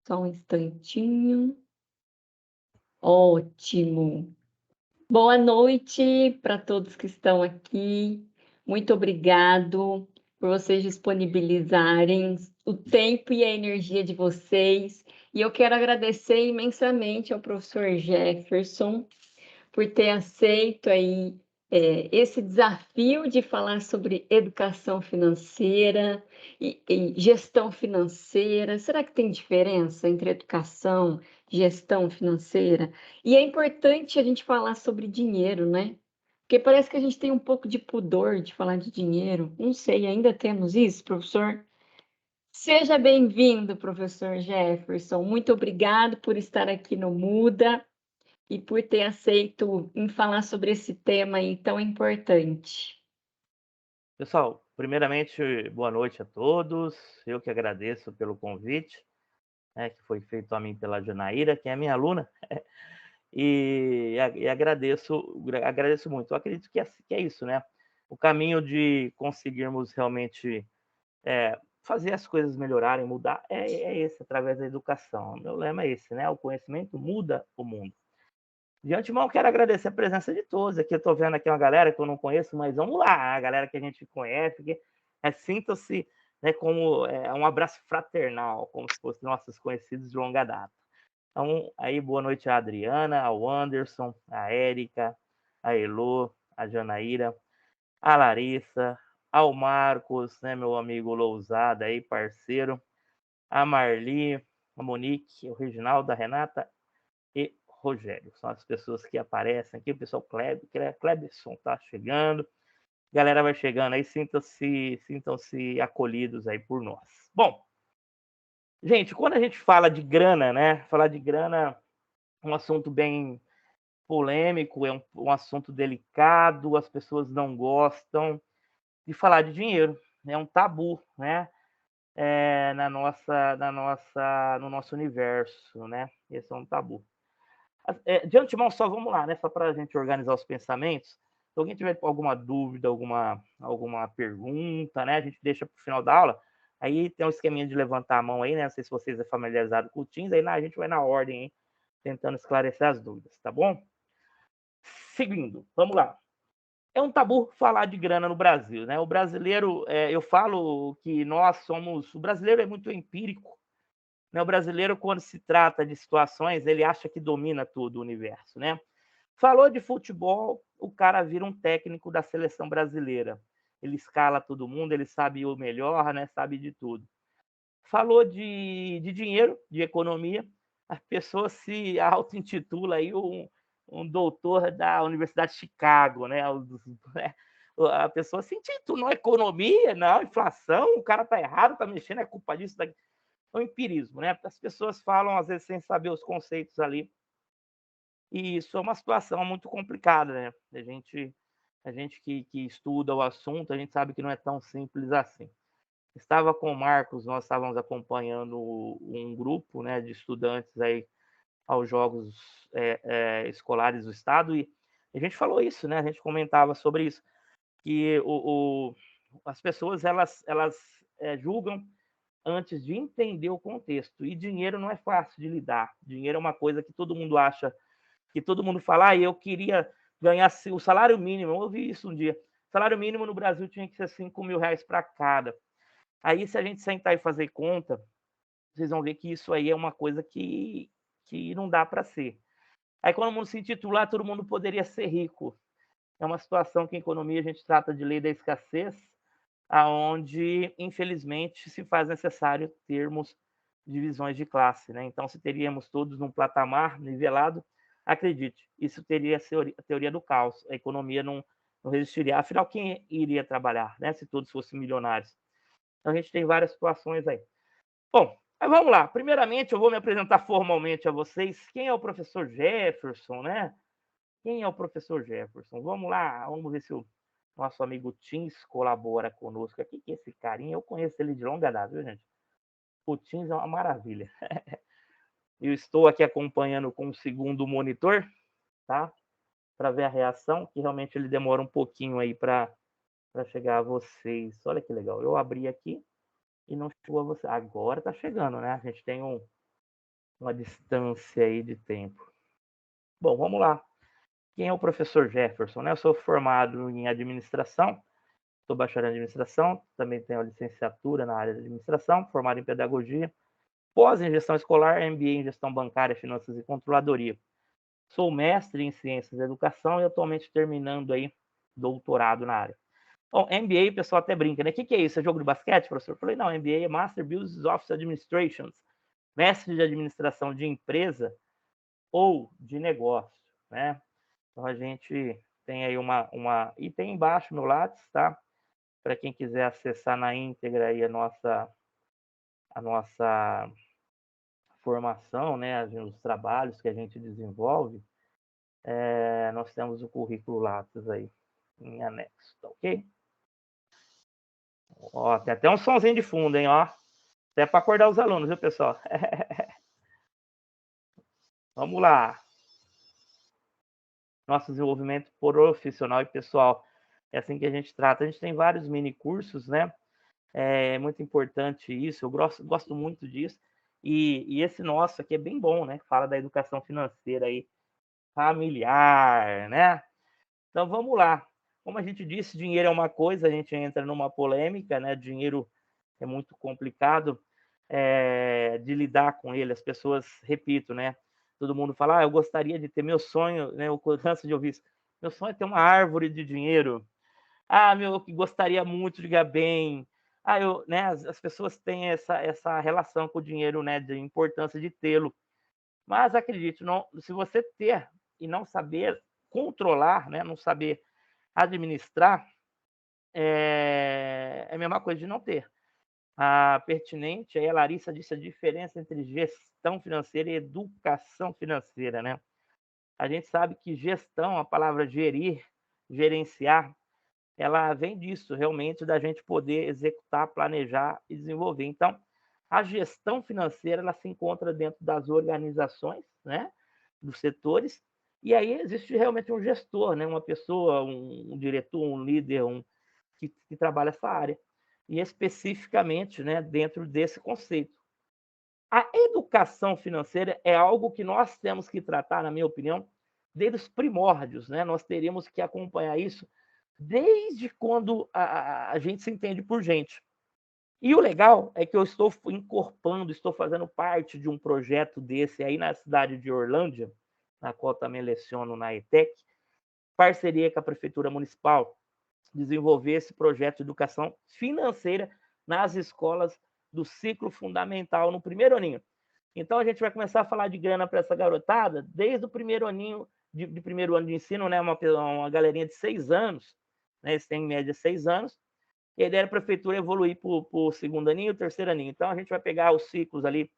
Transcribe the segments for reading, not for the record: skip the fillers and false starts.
Só um instantinho. Ótimo. Boa noite para todos que estão aqui. Muito obrigado por vocês disponibilizarem o tempo e a energia de vocês. E eu quero agradecer imensamente ao professor Jefferson por ter aceito aí esse desafio de falar sobre educação financeira e gestão financeira. Será que tem diferença entre educação e gestão financeira? E é importante a gente falar sobre dinheiro, né? Porque parece que a gente tem um pouco de pudor de falar de dinheiro. Não sei, ainda temos isso, professor? Seja bem-vindo, professor Jefferson. Muito obrigado por estar aqui no Muda e por ter aceito em falar sobre esse tema aí tão importante. Pessoal, primeiramente, boa noite a todos. Eu que agradeço pelo convite, né, que foi feito a mim pela Janaíra, que é minha aluna, e agradeço muito. Eu acredito que é isso, né? O caminho de conseguirmos realmente fazer as coisas melhorarem, mudar, é esse, através da educação. O meu lema é esse, né? O conhecimento muda o mundo. De antemão, quero agradecer a presença de todos. Aqui eu estou vendo aqui uma galera que eu não conheço, mas vamos lá, a galera que a gente conhece, que sinta-se, né, como um abraço fraternal, como se fossem nossos conhecidos de longa data. Então, aí, boa noite à Adriana, ao Anderson, à Érica, à Elô, à Janaíra, à Larissa, ao Marcos, né, meu amigo Lousada aí, parceiro, a Marli, a Monique, o Reginaldo, a Renata e Rogério. São as pessoas que aparecem aqui. O pessoal Clebson tá chegando. Galera vai chegando aí, sintam-se acolhidos aí por nós. Bom, gente, quando a gente fala de grana, né? Falar de grana é um assunto bem polêmico, é um assunto delicado, as pessoas não gostam de falar de dinheiro. É um tabu, né? No nosso universo, né? Esse é um tabu. De antemão, só vamos lá, né? Só para a gente organizar os pensamentos. Se alguém tiver alguma dúvida, alguma pergunta, né? A gente deixa para o final da aula. Aí tem um esqueminha de levantar a mão aí, né? Não sei se vocês são familiarizados com o Teams, aí a gente vai na ordem, hein? Tentando esclarecer as dúvidas, tá bom? Seguindo, vamos lá. É um tabu falar de grana no Brasil, né? O brasileiro, eu falo que nós somos. O brasileiro é muito empírico, né? O brasileiro, quando se trata de situações, ele acha que domina todo o universo, né? Falou de futebol, o cara vira um técnico da seleção brasileira. Ele escala todo mundo, ele sabe o melhor, né? Sabe de tudo. Falou de dinheiro, de economia, a pessoa se auto-intitula aí um doutor da Universidade de Chicago, né? A pessoa se intitula economia, não, inflação, o cara tá errado, tá mexendo, é culpa disso, daqui. É o empirismo, né? As pessoas falam, às vezes, sem saber os conceitos ali, e isso é uma situação muito complicada, né? A gente que estuda o assunto, a gente sabe que não é tão simples assim. Estava com o Marcos, nós estávamos acompanhando um grupo, né, de estudantes aí aos Jogos Escolares do Estado, e a gente falou isso, né? A gente comentava sobre isso, que as pessoas elas julgam antes de entender o contexto. E dinheiro não é fácil de lidar. Dinheiro é uma coisa que todo mundo acha, que todo mundo fala, eu queria ganhar o salário mínimo. Eu ouvi isso um dia. O salário mínimo no Brasil tinha que ser R$ 5.000 para cada. Aí, se a gente sentar e fazer conta, vocês vão ver que isso aí é uma coisa que não dá para ser. Aí, quando o mundo se intitular, todo mundo poderia ser rico. É uma situação que em economia a gente trata de lei da escassez, aonde, infelizmente, se faz necessário termos divisões de classe, né? Então, se teríamos todos num patamar nivelado, acredite, isso teria a teoria do caos. A economia não resistiria. Afinal, quem iria trabalhar, né? Se todos fossem milionários. Então, a gente tem várias situações aí. Bom, mas vamos lá. Primeiramente, eu vou me apresentar formalmente a vocês. Quem é o professor Jefferson, né? Quem é o professor Jefferson? Vamos lá, vamos ver se o nosso amigo Tins colabora conosco aqui, que esse carinha, eu conheço ele de longa data, viu, gente? O Tins é uma maravilha. Eu estou aqui acompanhando com o segundo monitor, tá? Para ver a reação, que realmente ele demora um pouquinho aí para chegar a vocês. Olha que legal. Eu abri aqui e não chegou a você. Agora tá chegando, né? A gente tem uma distância aí de tempo. Bom, vamos lá. Quem é o professor Jefferson, né? Eu sou formado em administração, sou bacharel em administração, também tenho a licenciatura na área de administração, formado em pedagogia, pós em gestão escolar, MBA em gestão bancária, finanças e controladoria. Sou mestre em ciências da educação e atualmente terminando aí doutorado na área. Bom, MBA, o pessoal até brinca, né? O que é isso? É jogo de basquete, professor? Eu falei, não, MBA é Master Business Office Administration, mestre de administração de empresa ou de negócio, né? Então a gente tem aí e tem embaixo no Lattes, tá? Para quem quiser acessar na íntegra aí a nossa formação, né? Os trabalhos que a gente desenvolve, nós temos o currículo Lattes aí em anexo, tá ok? Ó, tem até um sonzinho de fundo, hein, ó. Até para acordar os alunos, viu, pessoal? Vamos lá. Nosso desenvolvimento profissional e pessoal. É assim que a gente trata. A gente tem vários mini cursos, né? É muito importante isso. Eu gosto muito disso. E esse nosso aqui é bem bom, né? Fala da educação financeira aí, familiar, né? Então vamos lá. Como a gente disse, dinheiro é uma coisa, a gente entra numa polêmica, né? Dinheiro é muito complicado de lidar com ele. As pessoas, repito, né? Todo mundo fala, eu gostaria de ter meu sonho, né? Eu canso de ouvir isso. Meu sonho é ter uma árvore de dinheiro. Eu que gostaria muito de ganhar bem. Né? As pessoas têm essa relação com o dinheiro, né? De importância de tê-lo. Mas acredite, não, se você ter e não saber controlar, né? Não saber administrar, é a mesma coisa de não ter. A pertinente, aí a Larissa disse a diferença entre gestão financeira e educação financeira, né? A gente sabe que gestão, a palavra gerir, gerenciar, ela vem disso, realmente, da gente poder executar, planejar e desenvolver. Então, a gestão financeira, ela se encontra dentro das organizações, né? Dos setores, e aí existe realmente um gestor, né? Uma pessoa, um diretor, um líder, que trabalha essa área. E especificamente, né, dentro desse conceito. A educação financeira é algo que nós temos que tratar, na minha opinião, desde os primórdios, né? Nós teríamos que acompanhar isso desde quando a gente se entende por gente. E o legal é que eu estou incorporando, estou fazendo parte de um projeto desse aí na cidade de Orlândia, na qual também leciono na ETEC, parceria com a Prefeitura Municipal, desenvolver esse projeto de educação financeira nas escolas do ciclo fundamental no primeiro aninho. Então a gente vai começar a falar de grana para essa garotada desde o primeiro aninho de primeiro ano de ensino, né? Uma galerinha de 6 anos, né? Eles têm em média 6 anos. E a ideia da prefeitura é evoluir para o segundo aninho e o terceiro aninho. Então a gente vai pegar os ciclos ali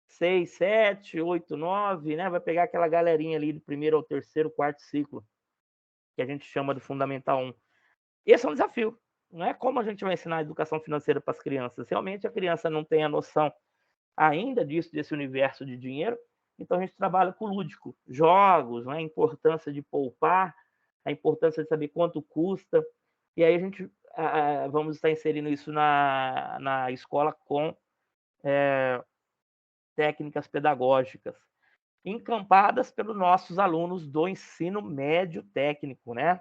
6, 7, 8, 9, né? Vai pegar aquela galerinha ali do primeiro ao terceiro, quarto ciclo, que a gente chama do Fundamental 1. Esse é um desafio. Não é como a gente vai ensinar a educação financeira para as crianças. Realmente a criança não tem a noção ainda disso, desse universo de dinheiro. Então a gente trabalha com o lúdico, jogos, né? A importância de poupar, a importância de saber quanto custa. E aí a gente vamos estar inserindo isso na escola com técnicas pedagógicas, encampadas pelos nossos alunos do ensino médio técnico, né?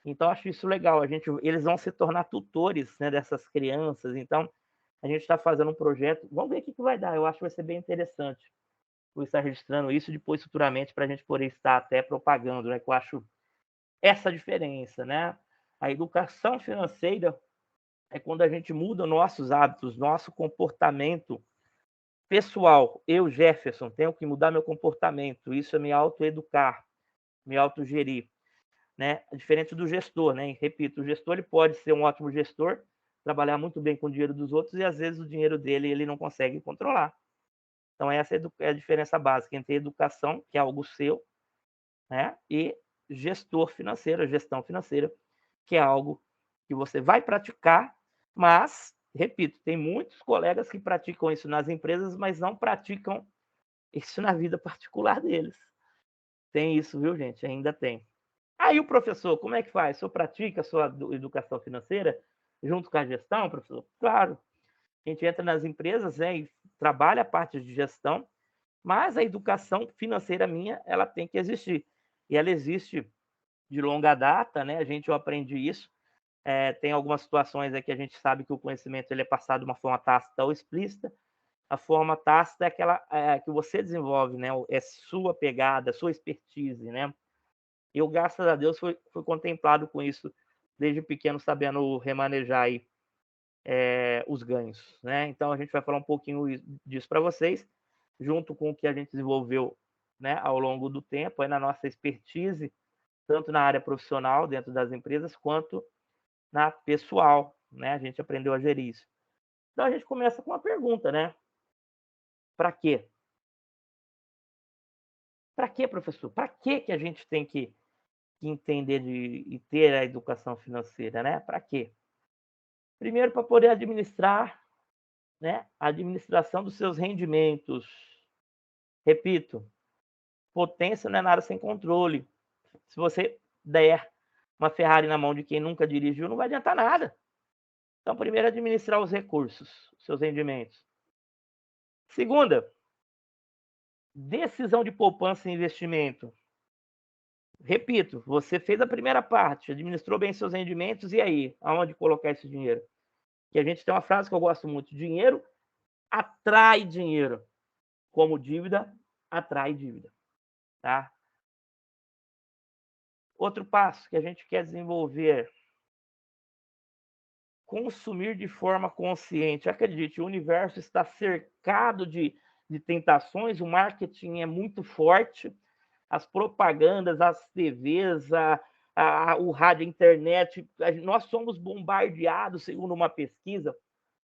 Então, acho isso legal. Eles vão se tornar tutores, né, dessas crianças. Então, a gente está fazendo um projeto. Vamos ver o que vai dar. Eu acho que vai ser bem interessante. Vou estar registrando isso depois, futuramente, para a gente poder estar até propagando, né? Que eu acho essa diferença, né? A educação financeira é quando a gente muda nossos hábitos, nosso comportamento pessoal. Eu, Jefferson, tenho que mudar meu comportamento. Isso é me autoeducar, me autogerir. Né? Diferente do gestor, né? E, repito, o gestor ele pode ser um ótimo gestor, trabalhar muito bem com o dinheiro dos outros e às vezes o dinheiro dele ele não consegue controlar. Então essa é a diferença básica entre educação, que é algo seu, né? E gestor financeiro, gestão financeira, que é algo que você vai praticar, mas, repito, tem muitos colegas que praticam isso nas empresas, mas não praticam isso na vida particular deles. Tem isso, viu, gente? Ainda tem. Aí o professor, como é que faz? O senhor pratica a sua educação financeira junto com a gestão, professor? Claro. A gente entra nas empresas, né, e trabalha a parte de gestão, Mas a educação financeira minha, ela tem que existir. E ela existe de longa data, né? Eu aprendi isso. Tem algumas situações que a gente sabe que o conhecimento ele é passado de uma forma tácita ou explícita. A forma tácita é aquela que você desenvolve, né? É sua pegada, sua expertise, né? Eu, graças a Deus, fui contemplado com isso desde pequeno, sabendo remanejar aí, os ganhos, né? Então a gente vai falar um pouquinho disso para vocês, junto com o que a gente desenvolveu, né, ao longo do tempo, aí na nossa expertise, tanto na área profissional dentro das empresas quanto na pessoal, né? A gente aprendeu a gerir isso. Então a gente começa com uma pergunta, né? Para quê? Para quê, professor? Para que a gente tem que entender e ter a educação financeira, né? Para quê? Primeiro, para poder administrar, né, a administração dos seus rendimentos. Repito, potência não é nada sem controle. Se você der uma Ferrari na mão de quem nunca dirigiu, não vai adiantar nada. Então, primeiro, administrar os recursos, os seus rendimentos. Segunda, decisão de poupança e investimento. Repito, você fez a primeira parte, administrou bem seus rendimentos, e aí? Aonde colocar esse dinheiro? Que a gente tem uma frase que eu gosto muito: dinheiro atrai dinheiro, como dívida atrai dívida, tá? Outro passo que a gente quer desenvolver: consumir de forma consciente. Acredite, o universo está cercado de tentações, o marketing é muito forte, as propagandas, as TVs, o rádio, a internet, nós somos bombardeados, segundo uma pesquisa,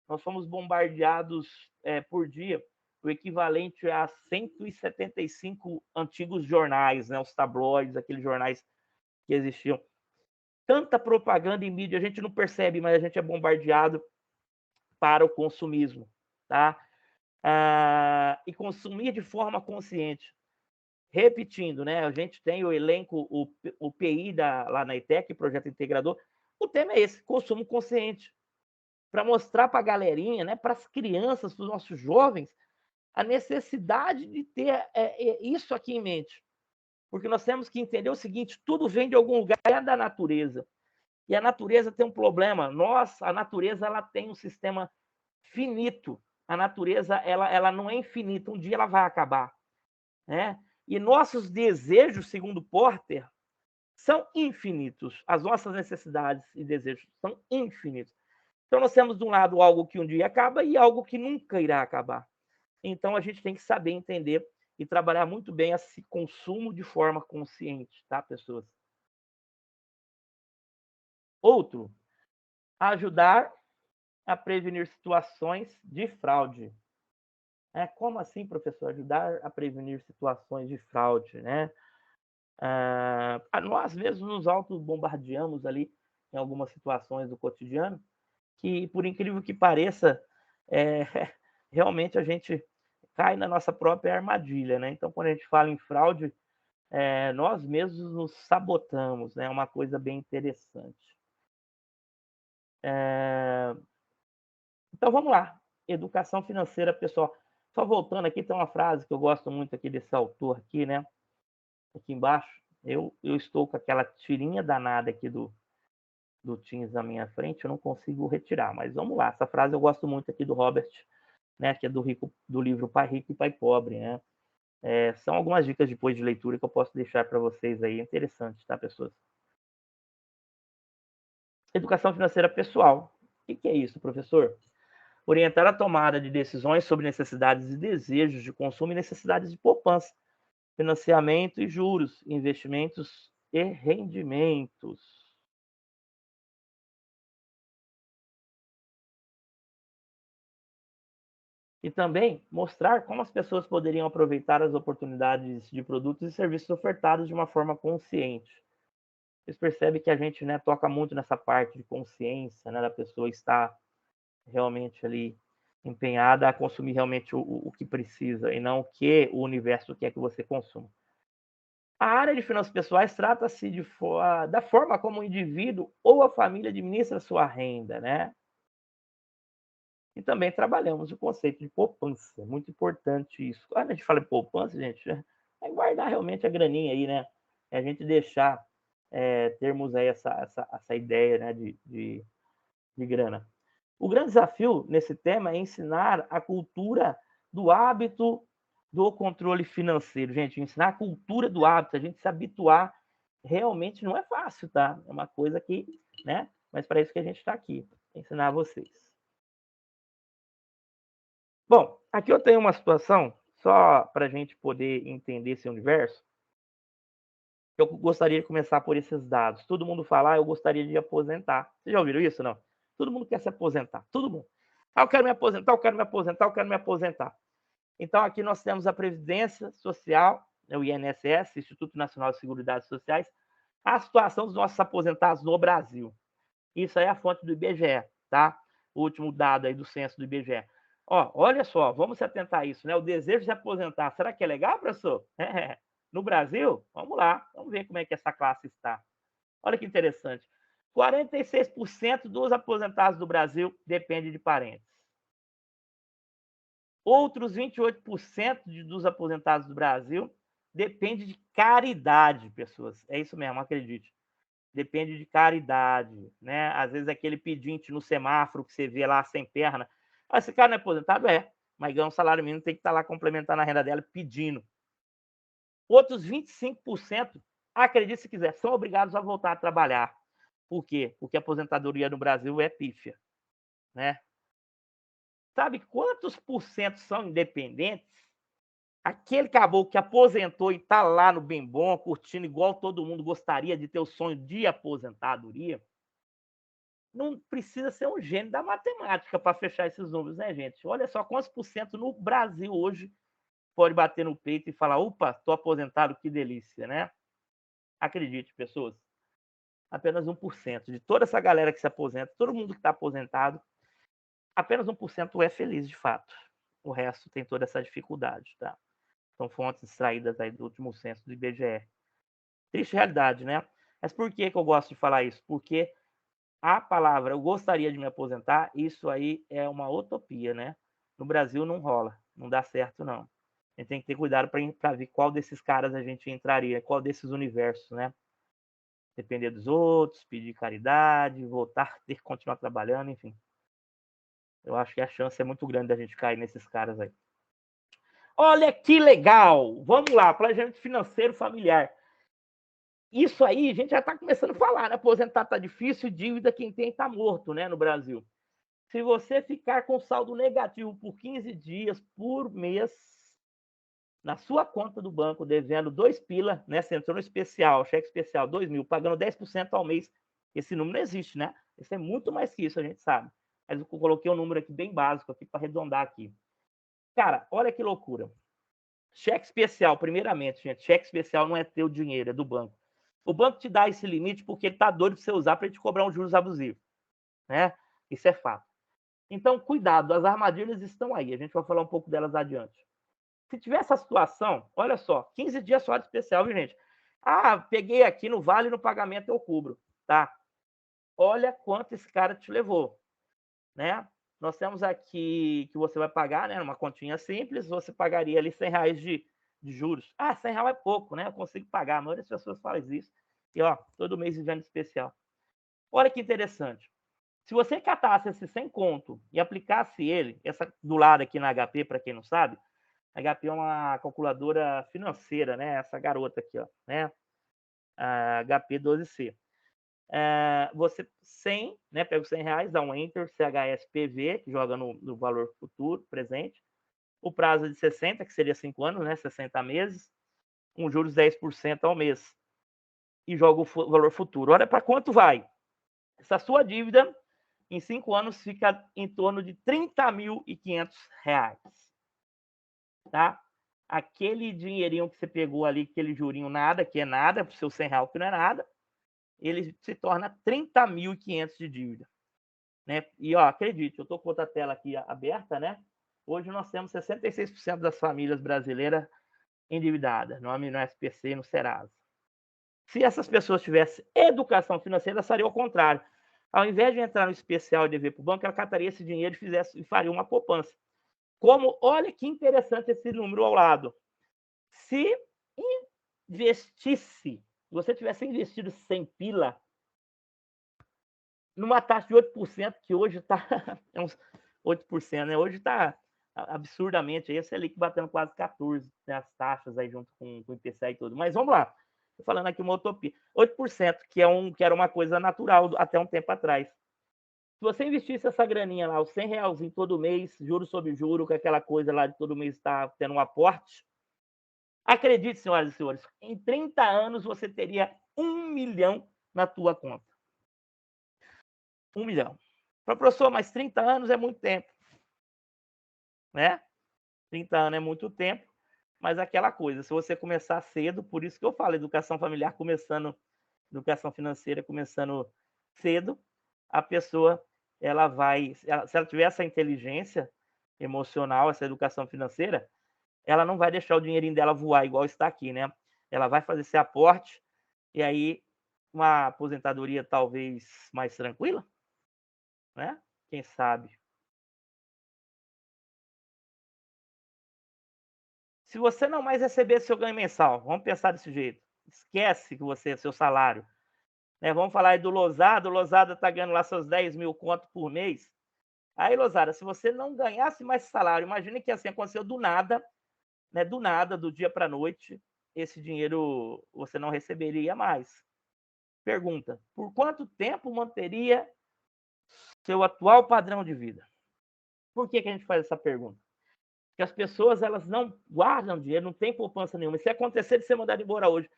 nós somos bombardeados por dia, o equivalente a 175 antigos jornais, né, os tabloides, aqueles jornais que existiam. Tanta propaganda em mídia, a gente não percebe, mas a gente é bombardeado para o consumismo, tá? E consumir de forma consciente. Repetindo, né? A gente tem o elenco, o PI lá na ETEC, Projeto Integrador. O tema é esse: consumo consciente. Para mostrar para a galerinha, né, para as crianças, para os nossos jovens, a necessidade de ter isso aqui em mente. Porque nós temos que entender o seguinte: tudo vem de algum lugar, é da natureza. E a natureza tem um problema. A natureza, ela tem um sistema finito. A natureza, ela não é infinita. Um dia ela vai acabar, né? E nossos desejos, segundo Porter, são infinitos. As nossas necessidades e desejos são infinitos. Então, nós temos, de um lado, algo que um dia acaba e algo que nunca irá acabar. Então, a gente tem que saber entender e trabalhar muito bem esse consumo de forma consciente, tá, pessoas? Outro, ajudar a prevenir situações de fraude. Como assim, professor? Ajudar a prevenir situações de fraude, né? Nós mesmos nos auto-bombardeamos ali em algumas situações do cotidiano que, por incrível que pareça, realmente a gente cai na nossa própria armadilha, né? Então, quando a gente fala em fraude, nós mesmos nos sabotamos, né? É uma coisa bem interessante. Então, vamos lá. Educação financeira, pessoal. Só voltando aqui, tem uma frase que eu gosto muito aqui desse autor aqui, né? Aqui embaixo, eu estou com aquela tirinha danada aqui do Teams na minha frente, eu não consigo retirar, mas vamos lá. Essa frase eu gosto muito aqui do Robert, né? Que é do livro Pai Rico e Pai Pobre, né? São algumas dicas depois de leitura que eu posso deixar para vocês aí. Interessante, tá, pessoas? Educação financeira pessoal. O que é isso, professor? Orientar a tomada de decisões sobre necessidades e desejos de consumo e necessidades de poupança, financiamento e juros, investimentos e rendimentos. E também mostrar como as pessoas poderiam aproveitar as oportunidades de produtos e serviços ofertados de uma forma consciente. Vocês percebem que a gente, né, toca muito nessa parte de consciência, né, da pessoa estar realmente ali empenhada a consumir realmente o que precisa e não o que o universo quer que você consuma. A área de finanças pessoais trata-se da forma como o indivíduo ou a família administra sua renda, né? E também trabalhamos o conceito de poupança, muito importante isso. Quando a gente fala em poupança, gente, é guardar realmente a graninha aí, né? É a gente deixar, termos aí essa ideia, né, de grana. O grande desafio nesse tema é ensinar a cultura do hábito do controle financeiro. Gente, ensinar a cultura do hábito, a gente se habituar, realmente não é fácil, tá? É uma coisa que, né? Mas para isso que a gente está aqui, ensinar vocês. Bom, aqui eu tenho uma situação, só para a gente poder entender esse universo. Eu gostaria de começar por esses dados. Todo mundo fala, eu gostaria de aposentar. Vocês já ouviram isso, não? Todo mundo quer se aposentar, todo mundo. Eu quero me aposentar, eu quero me aposentar, eu quero me aposentar. Então, aqui nós temos a Previdência Social, o INSS, Instituto Nacional de Seguridade Sociais, a situação dos nossos aposentados no Brasil. Isso aí é a fonte do IBGE, tá? O último dado aí do censo do IBGE. Ó, olha só, vamos se atentar a isso, né? O desejo de se aposentar, será que é legal, professor? No Brasil? Vamos lá, vamos ver como é que essa classe está. Olha que interessante. 46% dos aposentados do Brasil dependem de parentes. Outros 28% dos aposentados do Brasil depende de caridade, pessoas. É isso mesmo, acredite. Depende de caridade, né? Às vezes aquele pedinte no semáforo que você vê lá sem perna. Ah, esse cara não é aposentado? É, mas ganha um salário mínimo, tem que estar lá complementando a renda dela pedindo. Outros 25%, acredite se quiser, são obrigados a voltar a trabalhar. Por quê? Porque a aposentadoria no Brasil é pífia, né? Sabe quantos por cento são independentes? Aquele caboclo que aposentou e está lá no bem bom, curtindo igual todo mundo gostaria de ter o sonho de aposentadoria, não precisa ser um gênio da matemática para fechar esses números, né, gente? Olha só quantos por cento no Brasil hoje pode bater no peito e falar, opa, estou aposentado, que delícia, né? Acredite, pessoas, apenas 1% de toda essa galera que se aposenta, todo mundo que está aposentado, apenas 1% é feliz de fato. O resto tem toda essa dificuldade, tá? São fontes extraídas aí do último censo do IBGE. Triste realidade, né? Mas por que eu gosto de falar isso? Porque a palavra eu gostaria de me aposentar, isso aí é uma utopia, né? No Brasil não rola, não dá certo, não. A gente tem que ter cuidado para ver qual desses caras a gente entraria, qual desses universos, né? Depender dos outros, pedir caridade, voltar, ter que continuar trabalhando, enfim. Eu acho que a chance é muito grande da gente cair nesses caras aí. Olha que legal! Vamos lá, planejamento financeiro familiar. Isso aí a gente já está começando a falar, né? Aposentar está difícil, dívida quem tem está morto, né? No Brasil. Se você ficar com saldo negativo por 15 dias por mês na sua conta do banco, devendo 2 pila, né? Você entrou no especial, cheque especial, 2.000, pagando 10% ao mês, esse número não existe, né? Esse é muito mais que isso, a gente sabe. Mas eu coloquei um número aqui bem básico aqui para arredondar aqui. Cara, olha que loucura. Cheque especial, primeiramente, gente, cheque especial não é teu dinheiro, é do banco. O banco te dá esse limite porque ele tá doido para você usar para te cobrar um juros abusivo, né? Isso é fato. Então, cuidado, as armadilhas estão aí. A gente vai falar um pouco delas adiante. Se tiver essa situação, olha só, 15 dias só de especial, viu, gente? Ah, peguei aqui no vale no pagamento eu cubro, tá? Olha quanto esse cara te levou, né? Nós temos aqui que você vai pagar, né? Uma continha simples, você pagaria ali R$100 de juros. Ah, R$100 é pouco, né? Eu consigo pagar. A maioria das pessoas fala isso. E, ó, todo mês vivendo especial. Olha que interessante. Se você catasse esse 100 conto e aplicasse ele, essa do lado aqui na HP, para quem não sabe, a HP é uma calculadora financeira, né? Essa garota aqui, ó, né? A HP 12C. Você 100, né? Pega os R$100, dá um Enter, CHSPV, que joga no valor futuro, presente. O prazo é de 60, que seria 5 anos, né? 60 meses. Com juros 10% ao mês. E joga o valor futuro. Olha para quanto vai. Essa sua dívida, em 5 anos, fica em torno de R$30.500. Tá? Aquele dinheirinho que você pegou ali, aquele jurinho nada, que é nada, para o seu R$100, que não é nada, ele se torna 30.500 de dívida. Né? E, ó, acredite, eu estou com outra tela aqui aberta, né? Hoje nós temos 66% das famílias brasileiras endividadas, no SPC e no Serasa. Se essas pessoas tivessem educação financeira, seria o contrário. Ao invés de entrar no especial e dever para o banco, ela cataria esse dinheiro e faria uma poupança. Olha que interessante esse número ao lado. Se investisse, se você tivesse investido 100 pila, numa taxa de 8%, que hoje está é uns 8%, né? Hoje está absurdamente, aí a Selic batendo quase 14%, né? As taxas aí junto com o IPCA e tudo. Mas vamos lá, estou falando aqui uma utopia. 8%, que era uma coisa natural até um tempo atrás. Se você investisse essa graninha lá, os 100 realzinho todo mês, juro sobre juro, com aquela coisa lá de todo mês estar tendo um aporte, acredite, senhoras e senhores, em 30 anos você teria 1 milhão na tua conta. 1 milhão. Para o professor, mas 30 anos é muito tempo. Né? 30 anos é muito tempo, mas aquela coisa, se você começar cedo, por isso que eu falo, educação familiar começando, educação financeira começando cedo, a pessoa, ela vai, se ela tiver essa inteligência emocional, essa educação financeira, ela não vai deixar o dinheirinho dela voar igual está aqui, né? Ela vai fazer esse aporte e aí uma aposentadoria talvez mais tranquila, né? Quem sabe? Se você não mais receber seu ganho mensal, vamos pensar desse jeito, esquece que você é seu salário. Né? Vamos falar aí do Losada, o Losada está ganhando lá seus 10 mil conto por mês. Aí, Losada, se você não ganhasse mais salário, imagine que assim aconteceu do nada, né? Do nada, do dia para a noite, esse dinheiro você não receberia mais. Pergunta, por quanto tempo manteria seu atual padrão de vida? Por que a gente faz essa pergunta? Que as pessoas elas não guardam dinheiro, não tem poupança nenhuma. Se acontecer de ser mandado embora hoje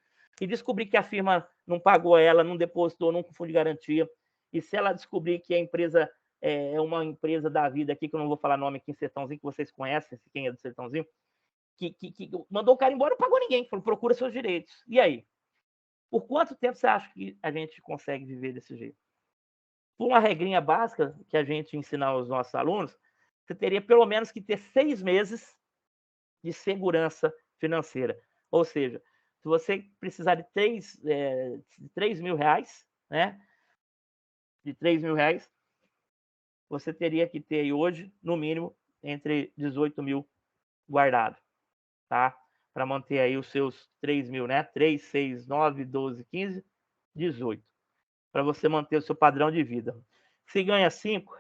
e descobrir que a firma não pagou ela, não depositou num fundo de garantia, e se ela descobrir que a empresa é uma empresa da vida aqui, que eu não vou falar nome aqui em Sertãozinho, que vocês conhecem, quem é do Sertãozinho, que mandou o cara embora, não pagou ninguém, falou, procura seus direitos. E aí? Por quanto tempo você acha que a gente consegue viver desse jeito? Por uma regrinha básica que a gente ensina aos nossos alunos, você teria pelo menos que ter 6 meses de segurança financeira. Ou seja, se você precisar de 3 mil reais, né? De 3 mil reais, você teria que ter hoje, no mínimo, entre 18 mil guardado, tá? Para manter aí os seus 3 mil, né? 3, 6, 9, 12, 15, 18. Para você manter o seu padrão de vida. Se ganha 5,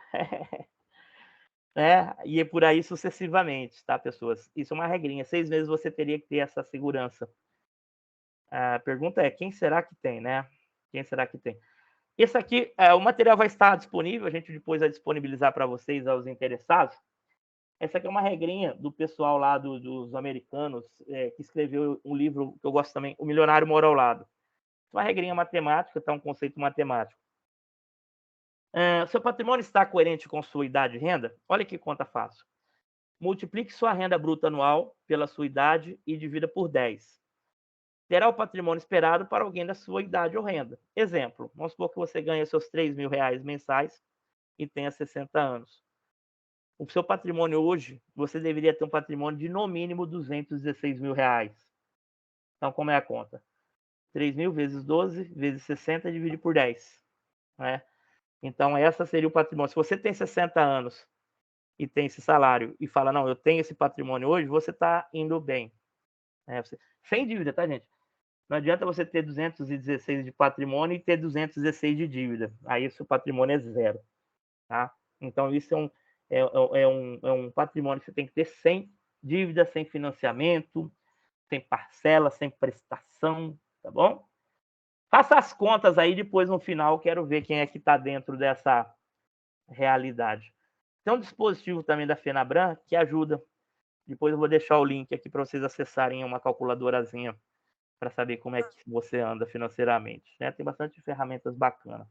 né? E é por aí sucessivamente, tá, pessoas? Isso é uma regrinha. 6 meses você teria que ter essa segurança. A pergunta é, quem será que tem, né? Quem será que tem? Esse aqui, o material vai estar disponível, a gente depois vai disponibilizar para vocês, aos interessados. Essa aqui é uma regrinha do pessoal lá dos americanos, que escreveu um livro que eu gosto também, O Milionário Mora ao Lado. Uma regrinha matemática, tá? Um conceito matemático. Seu patrimônio está coerente com sua idade e renda? Olha que conta fácil. Multiplique sua renda bruta anual pela sua idade e divida por 10. Terá o patrimônio esperado para alguém da sua idade ou renda. Exemplo, vamos supor que você ganha seus 3 mil reais mensais e tenha 60 anos. O seu patrimônio hoje, você deveria ter um patrimônio de no mínimo 216 mil reais. Então, como é a conta? 3 mil vezes 12 vezes 60 divide por 10. Né? Então, essa seria o patrimônio. Se você tem 60 anos e tem esse salário e fala, não, eu tenho esse patrimônio hoje, você está indo bem. Sem dívida, tá, gente? Não adianta você ter 216 de patrimônio e ter 216 de dívida. Aí o seu patrimônio é zero. Tá? Então, isso é um patrimônio que você tem que ter sem dívida, sem financiamento, sem parcela, sem prestação, tá bom? Faça as contas aí, depois no final quero ver quem é que está dentro dessa realidade. Tem um dispositivo também da Fenabran que ajuda. Depois eu vou deixar o link aqui para vocês acessarem uma calculadorazinha para saber como é que você anda financeiramente. Né? Tem bastante ferramentas bacanas.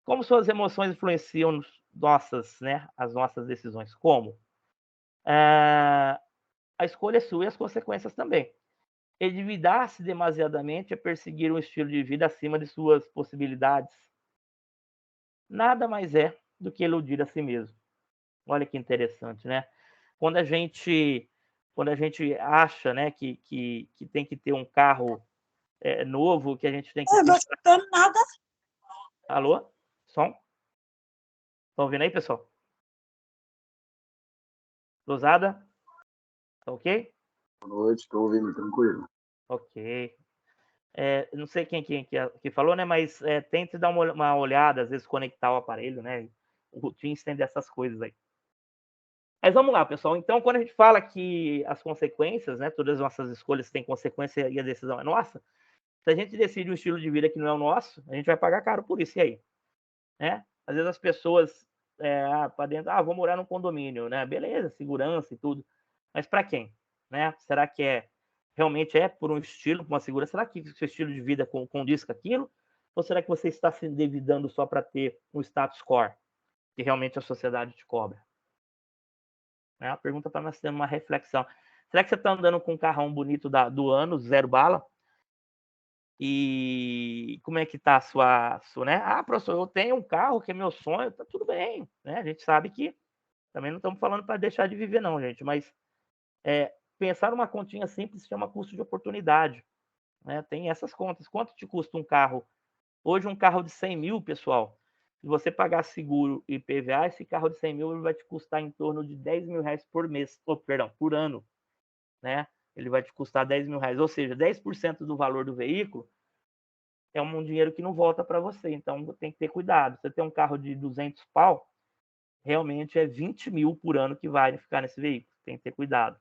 Como suas emoções influenciam as nossas decisões? Como? A escolha é sua e as consequências também. Endividar-se demasiadamente é perseguir um estilo de vida acima de suas possibilidades. Nada mais é do que iludir a si mesmo. Olha que interessante, né? Quando a gente acha, né, que tem que ter um carro novo, que a gente tem que... Eu não estou escutando nada. Alô? Som? Estão ouvindo aí, pessoal? Luzada? Tá ok? Boa noite, estou ouvindo, tranquilo. Ok. Não sei quem falou, né? Mas tente dar uma olhada, às vezes conectar o aparelho, né? O Teams tem dessas coisas aí. Mas vamos lá, pessoal. Então, quando a gente fala que as consequências, né? Todas as nossas escolhas têm consequência e a decisão é nossa. Se a gente decide um estilo de vida que não é o nosso, a gente vai pagar caro por isso. E aí? Né? Às vezes as pessoas para dentro, vou morar num condomínio, né? Beleza, segurança e tudo. Mas para quem? Né? Será que realmente por um estilo, por uma segurança? Será que o seu estilo de vida condiz com aquilo? Ou será que você está se endividando só para ter um status quo que realmente a sociedade te cobra? É uma pergunta para nós termos uma reflexão. Será que você está andando com um carrão bonito do ano, 0 bala? E como é que está a sua, né? Professor, eu tenho um carro que é meu sonho, tá tudo bem, né? A gente sabe que também não estamos falando para deixar de viver, não, gente, mas pensar numa continha simples se chama custo de oportunidade, né? Tem essas contas. Quanto te custa um carro? Hoje, um carro de 100 mil, pessoal, se você pagar seguro e IPVA, esse carro de 100 mil ele vai te custar em torno de 10 mil reais por mês, por ano, né? Ele vai te custar 10 mil reais, ou seja, 10% do valor do veículo é um dinheiro que não volta para você, então tem que ter cuidado. Você tem um carro de 200 pau, realmente é 20 mil por ano que vai ficar nesse veículo, tem que ter cuidado.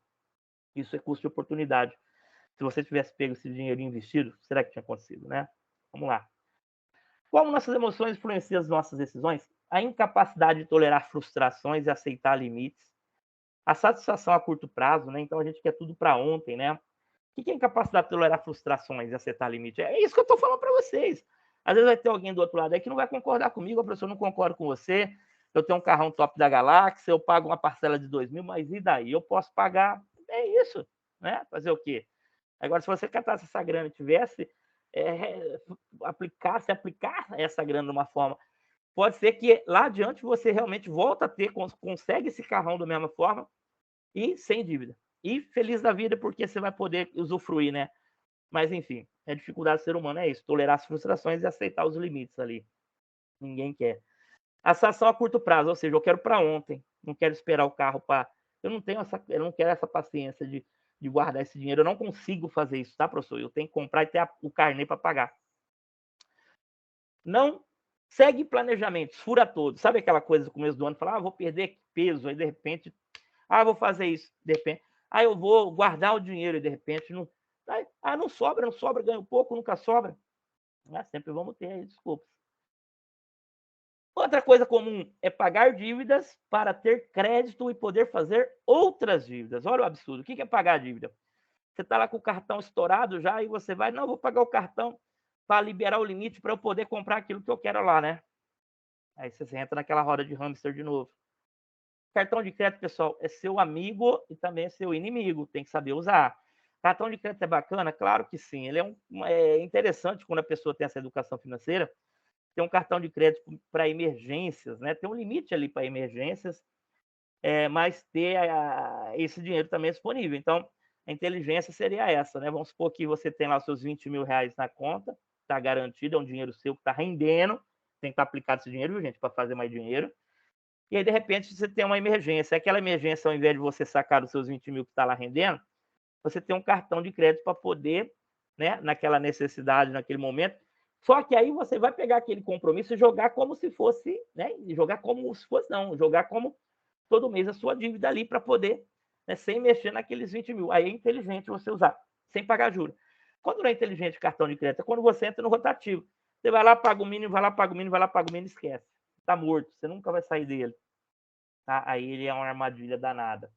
Isso é custo de oportunidade. Se você tivesse pego esse dinheiro investido, será que tinha acontecido, né? Vamos lá. Como nossas emoções influenciam as nossas decisões? A incapacidade de tolerar frustrações e aceitar limites. A satisfação a curto prazo, né? Então a gente quer tudo para ontem, né? O que é incapacidade de tolerar frustrações e aceitar limites? É isso que eu estou falando para vocês. Às vezes vai ter alguém do outro lado aí que não vai concordar comigo, a professora não concorda com você, eu tenho um carrão top da galáxia, eu pago uma parcela de 2 mil, mas e daí? Eu posso pagar, é isso, né? Fazer o quê? Agora, se você catasse essa grana e tivesse, aplicar essa grana de uma forma, pode ser que lá adiante você realmente volta a ter, consegue esse carrão da mesma forma e sem dívida. E feliz da vida porque você vai poder usufruir, né? Mas, enfim, a dificuldade do ser humano é isso, tolerar as frustrações e aceitar os limites ali. Ninguém quer. A satisfação a curto prazo, ou seja, eu quero para ontem, não quero esperar o carro para... Eu não quero essa paciência de guardar esse dinheiro, eu não consigo fazer isso, tá, professor? Eu tenho que comprar e ter o carnê para pagar. Não segue planejamentos, fura todos. Sabe aquela coisa do começo do ano, falar, vou perder peso, aí de repente, vou fazer isso, de repente, eu vou guardar o dinheiro e de repente, não sobra, ganho pouco, nunca sobra. Sempre vamos ter aí desculpas. Outra coisa comum é pagar dívidas para ter crédito e poder fazer outras dívidas. Olha o absurdo. O que é pagar a dívida? Você está lá com o cartão estourado já e você vai, não, vou pagar o cartão para liberar o limite para eu poder comprar aquilo que eu quero lá, né? Aí você entra naquela roda de hamster de novo. Cartão de crédito, pessoal, é seu amigo e também é seu inimigo. Tem que saber usar. Cartão de crédito é bacana? Claro que sim. Ele é interessante quando a pessoa tem essa educação financeira. Tem um cartão de crédito para emergências, né? Tem um limite ali para emergências, mas ter esse dinheiro também é disponível. Então, a inteligência seria essa, né? Vamos supor que você tem lá os seus 20 mil reais na conta, está garantido, é um dinheiro seu que está rendendo, tem que estar aplicado esse dinheiro, viu, gente, para fazer mais dinheiro. E aí, de repente, você tem uma emergência. Aquela emergência, ao invés de você sacar os seus 20 mil que está lá rendendo, você tem um cartão de crédito para poder, né, naquela necessidade, naquele momento. Só que aí você vai pegar aquele compromisso e jogar como se fosse, né? Jogar como se fosse, não, jogar como todo mês a sua dívida ali para poder, né, sem mexer naqueles 20 mil. Aí é inteligente você usar, sem pagar juros. Quando não é inteligente cartão de crédito, é quando você entra no rotativo. Você vai lá, paga o mínimo, vai lá, paga o mínimo, vai lá, paga o mínimo, esquece. Está morto, você nunca vai sair dele. Tá? Aí ele é uma armadilha danada.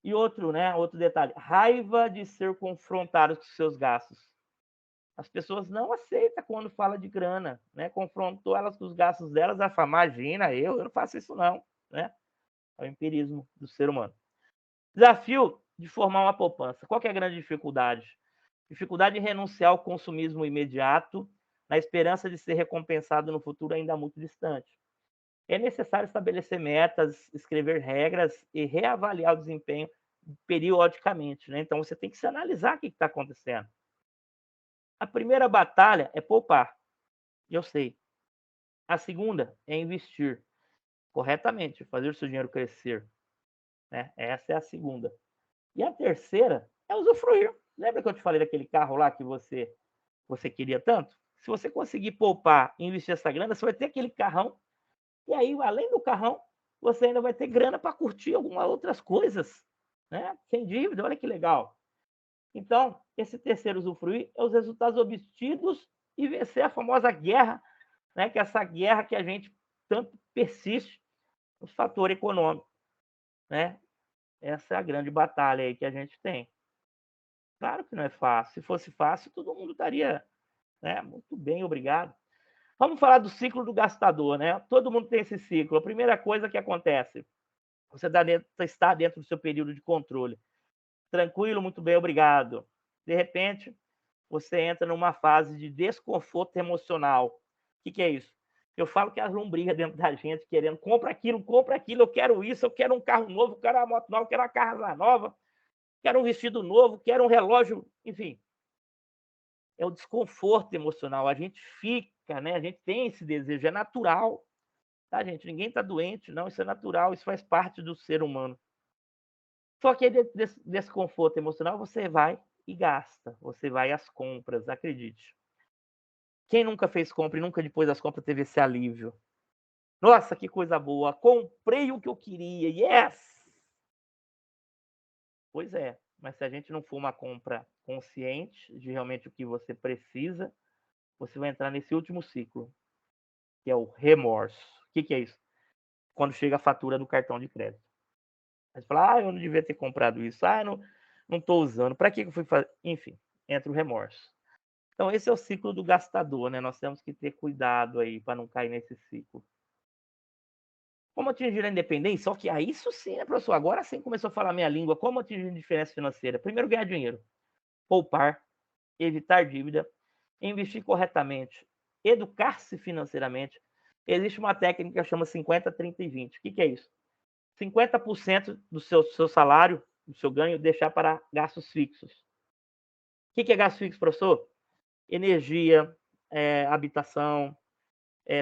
E outro detalhe, raiva de ser confrontado com seus gastos. As pessoas não aceitam quando fala de grana, né? Confrontou elas com os gastos delas, ela fala, imagina, eu não faço isso não, né? É o empirismo do ser humano. Desafio de formar uma poupança. Qual que é a grande dificuldade? Dificuldade de renunciar ao consumismo imediato, na esperança de ser recompensado no futuro ainda muito distante. É necessário estabelecer metas, escrever regras e reavaliar o desempenho periodicamente, né? Então você tem que se analisar o que está acontecendo. A primeira batalha é poupar. Eu sei. A segunda é investir corretamente, fazer o seu dinheiro crescer, né? Essa é a segunda. E a terceira é usufruir. Lembra que eu te falei daquele carro lá que você queria tanto? Se você conseguir poupar e investir essa grana, você vai ter aquele carrão. E aí, além do carrão, você ainda vai ter grana para curtir algumas outras coisas, né? Sem dívida, olha que legal. Então, esse terceiro usufruir é os resultados obtidos e vencer a famosa guerra, né? Que é essa guerra que a gente tanto persiste, o fator econômico, né? Essa é a grande batalha aí que a gente tem. Claro que não é fácil. Se fosse fácil, todo mundo estaria, né, muito bem, obrigado. Vamos falar do ciclo do gastador, né? Todo mundo tem esse ciclo. A primeira coisa que acontece, você está dentro do seu período de controle. Tranquilo, muito bem, obrigado. De repente, você entra numa fase de desconforto emocional. O que é isso? Eu falo que as lombrigas dentro da gente querendo, compra aquilo, eu quero isso, eu quero um carro novo, eu quero uma moto nova, eu quero uma casa nova, quero um vestido novo, quero um relógio, enfim. É o desconforto emocional. A gente fica, né? A gente tem esse desejo, é natural, tá, gente? Ninguém está doente, não, isso é natural, isso faz parte do ser humano. Só que desse desconforto emocional, você vai e gasta, você vai às compras, acredite. Quem nunca fez compra e nunca depois das compras teve esse alívio? Nossa, que coisa boa, comprei o que eu queria, yes! Pois é, mas se a gente não for uma compra consciente de realmente o que você precisa, você vai entrar nesse último ciclo, que é o remorso. O que é isso? Quando chega a fatura do cartão de crédito. Aí você fala, eu não devia ter comprado isso, não estou usando, para que eu fui fazer? Enfim, entra o remorso. Então, esse é o ciclo do gastador, né? Nós temos que ter cuidado aí para não cair nesse ciclo. Como atingir a independência? Só que aí isso sim, né, professor? Agora sim começou a falar minha língua. Como atingir a diferença financeira? Primeiro, ganhar dinheiro. Poupar, evitar dívida, investir corretamente, educar-se financeiramente. Existe uma técnica que chama 50, 30 e 20. O que é isso? 50% do seu salário, do seu ganho, deixar para gastos fixos. O que é gasto fixo, professor? Energia, habitação,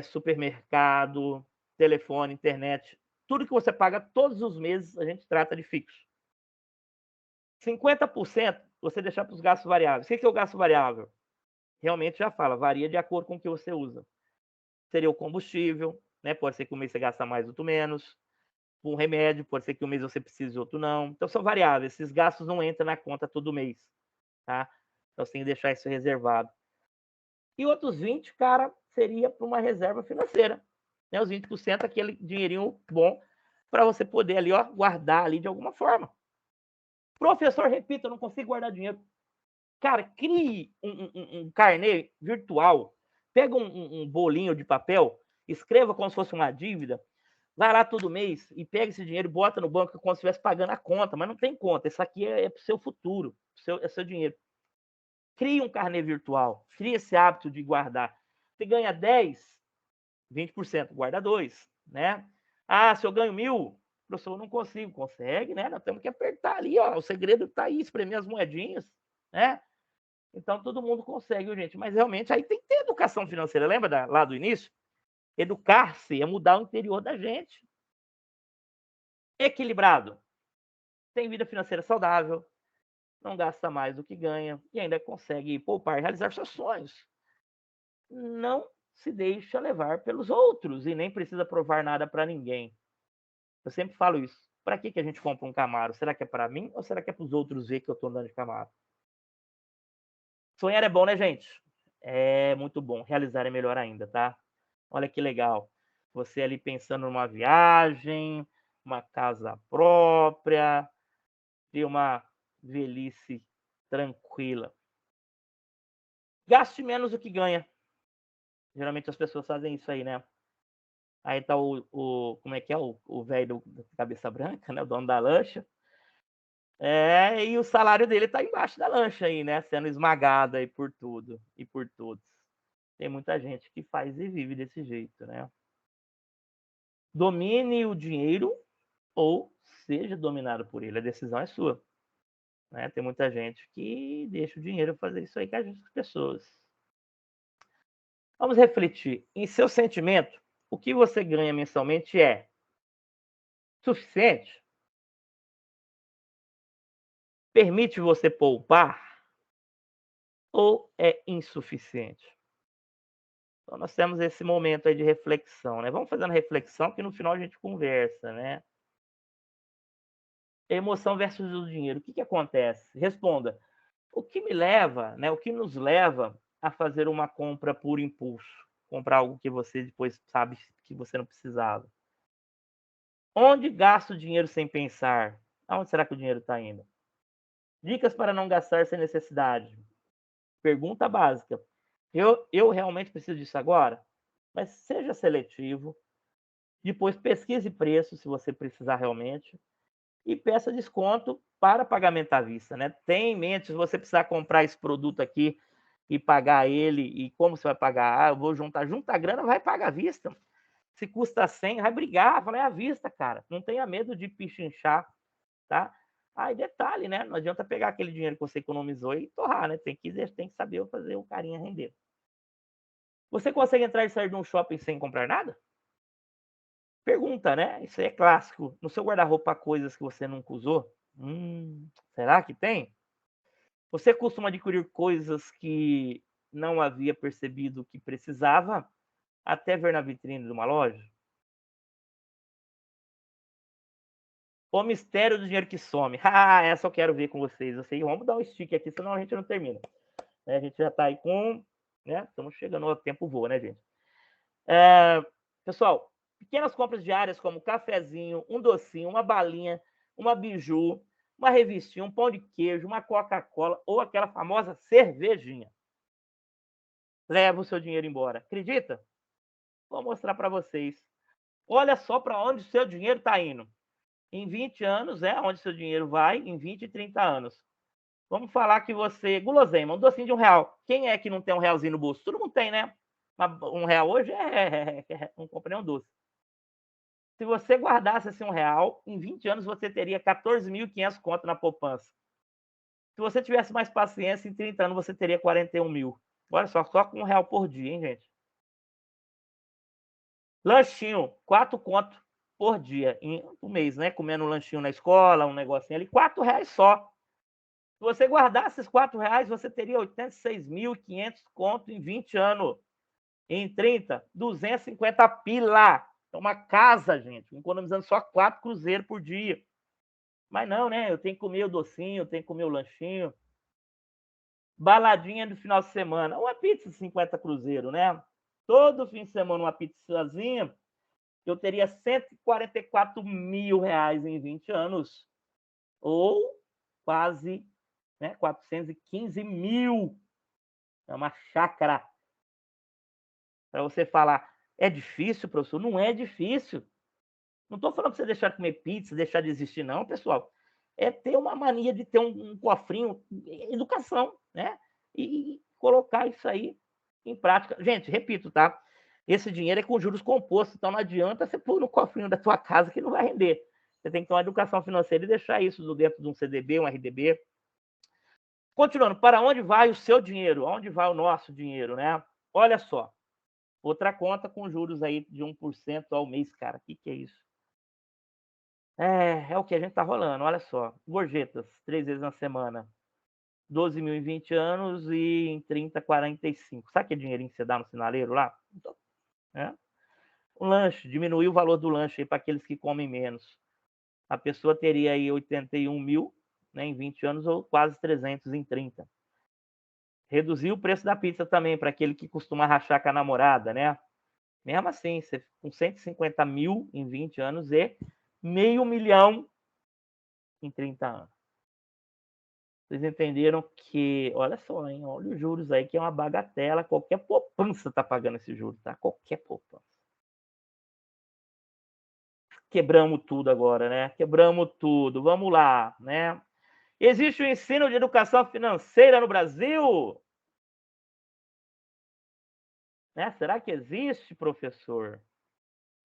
supermercado, telefone, internet. Tudo que você paga todos os meses, a gente trata de fixo. 50% você deixar para os gastos variáveis. O que é o gasto variável? Realmente já fala, varia de acordo com o que você usa. Seria o combustível, né? Pode ser que um mês você gasta mais, outro menos. Um remédio, pode ser que um mês você precise, outro não. Então são variáveis. Esses gastos não entram na conta todo mês, tá? Então você tem que deixar isso reservado. E outros 20, cara, seria para uma reserva financeira. Né? Os 20%, aquele dinheirinho bom para você poder ali, ó, guardar ali de alguma forma. Professor, repita, eu não consigo guardar dinheiro. Cara, crie um carnê virtual, pega um bolinho de papel, escreva como se fosse uma dívida, vai lá todo mês e pega esse dinheiro e bota no banco como se estivesse pagando a conta, mas não tem conta, isso aqui é para o seu futuro, é seu dinheiro. Crie um carnê virtual, crie esse hábito de guardar. Você ganha 10, 20%, guarda 2, né? Se eu ganho 1.000, professor, eu não consigo. Consegue, né? Nós temos que apertar ali, ó. O segredo está aí, espremer as moedinhas, né? Então, todo mundo consegue, gente. Mas, realmente, aí tem que ter educação financeira. Lembra lá do início? Educar-se é mudar o interior da gente. Equilibrado. Tem vida financeira saudável, não gasta mais do que ganha e ainda consegue poupar e realizar seus sonhos. Não se deixa levar pelos outros e nem precisa provar nada para ninguém. Eu sempre falo isso. Para que a gente compra um Camaro? Será que é para mim ou será que é para os outros ver que eu estou andando de Camaro? Sonhar é bom, né, gente? É muito bom. Realizar é melhor ainda, tá? Olha que legal. Você ali pensando numa viagem, uma casa própria, ter uma velhice tranquila. Gaste menos do que ganha. Geralmente as pessoas fazem isso aí, né? Aí tá como é que é? O velho da cabeça branca, né? O dono da lancha. E o salário dele tá embaixo da lancha aí, né? Sendo esmagado aí por tudo e por todos. Tem muita gente que faz e vive desse jeito, né? Domine o dinheiro ou seja dominado por ele. A decisão é sua. Né? Tem muita gente que deixa o dinheiro fazer isso aí com as pessoas. Vamos refletir. Em seu sentimento, o que você ganha mensalmente é suficiente? Permite você poupar ou é insuficiente? Então, nós temos esse momento aí de reflexão, né? Vamos fazendo reflexão, que no final a gente conversa, né? Emoção versus o dinheiro. O que acontece? Responda. O que me leva, né? O que nos leva a fazer uma compra por impulso? Comprar algo que você depois sabe que você não precisava. Onde gasto o dinheiro sem pensar? Aonde será que o dinheiro está indo? Dicas para não gastar sem necessidade. Pergunta básica. Eu realmente preciso disso agora? Mas seja seletivo. Depois pesquise preço, se você precisar realmente. E peça desconto para pagamento à vista, né? Tenha em mente, se você precisar comprar esse produto aqui e pagar ele, e como você vai pagar? Ah, eu vou juntar a grana, vai pagar à vista. Se custa 100, vai brigar, fala, é à vista, cara. Não tenha medo de pichinchar, tá? Ah, e detalhe, né? Não adianta pegar aquele dinheiro que você economizou e torrar, né? Tem que saber fazer o carinha render. Você consegue entrar e sair de um shopping sem comprar nada? Pergunta, né? Isso aí é clássico. No seu guarda-roupa, coisas que você nunca usou? Será que tem? Você costuma adquirir coisas que não havia percebido que precisava, até ver na vitrine de uma loja? O mistério do dinheiro que some. Ah, essa eu quero ver com vocês. Vamos dar um stick aqui, senão a gente não termina. A gente já está aí com... né? Estamos chegando ao tempo voa, né, gente? Pessoal, pequenas compras diárias como um cafezinho, um docinho, uma balinha, uma biju, uma revistinha, um pão de queijo, uma Coca-Cola ou aquela famosa cervejinha. Leva o seu dinheiro embora. Acredita? Vou mostrar para vocês. Olha só para onde o seu dinheiro está indo. Em 20 anos, onde seu dinheiro vai, em 20 e 30 anos. Vamos falar que você... Guloseima, um docinho de R$1. Quem é que não tem um realzinho no bolso? Todo mundo tem, né? Mas R$1 hoje não compra nem um doce. Se você guardasse assim R$1, em 20 anos você teria 14.500 conto na poupança. Se você tivesse mais paciência, em 30 anos você teria 41 mil. Olha só com R$1 por dia, hein, gente? Lanchinho, 4 conto por dia, em um mês, né? Comendo um lanchinho na escola, um negocinho ali, R$4 só. Se você guardasse esses R$4, você teria 86.500 conto em 20 anos. Em 30, 250 pila. É uma casa, gente, economizando só 4 cruzeiros por dia. Mas não, né? Eu tenho que comer o docinho, eu tenho que comer o lanchinho. Baladinha do final de semana. Uma pizza de 50 cruzeiros, né? Todo fim de semana uma pizzazinha. Eu teria R$144 mil em 20 anos. Ou quase, né, 415 mil. É uma chácara. Para você falar, é difícil, professor? Não é difícil. Não estou falando para você deixar de comer pizza, deixar de existir, não, pessoal. É ter uma mania de ter um cofrinho, educação, né? E colocar isso aí em prática. Gente, repito, tá? Esse dinheiro é com juros compostos, então não adianta você pôr no cofrinho da tua casa que não vai render. Você tem que ter uma educação financeira e deixar isso dentro de um CDB, um RDB. Continuando, para onde vai o seu dinheiro? Onde vai o nosso dinheiro, né? Olha só, outra conta com juros aí de 1% ao mês, cara. O que é isso? É o que a gente tá rolando, olha só. Gorjetas, 3 vezes na semana. 12 mil em 20 anos e em 30, 45. Sabe aquele dinheirinho que você dá no sinaleiro lá? Então, um lanche, diminuir o valor do lanche para aqueles que comem menos. A pessoa teria aí 81 mil, né, em 20 anos ou quase 300 em 30. Reduzir o preço da pizza também para aquele que costuma rachar com a namorada, né? Mesmo assim, você, com 150 mil em 20 anos e meio milhão em 30 anos. Vocês entenderam que, olha só, hein? Olha os juros aí, que é uma bagatela. Qualquer poupança está pagando esse juro, tá? Qualquer poupança. Quebramos tudo agora, né? Quebramos tudo. Vamos lá, né? Existe o ensino de educação financeira no Brasil? Né? Será que existe, professor?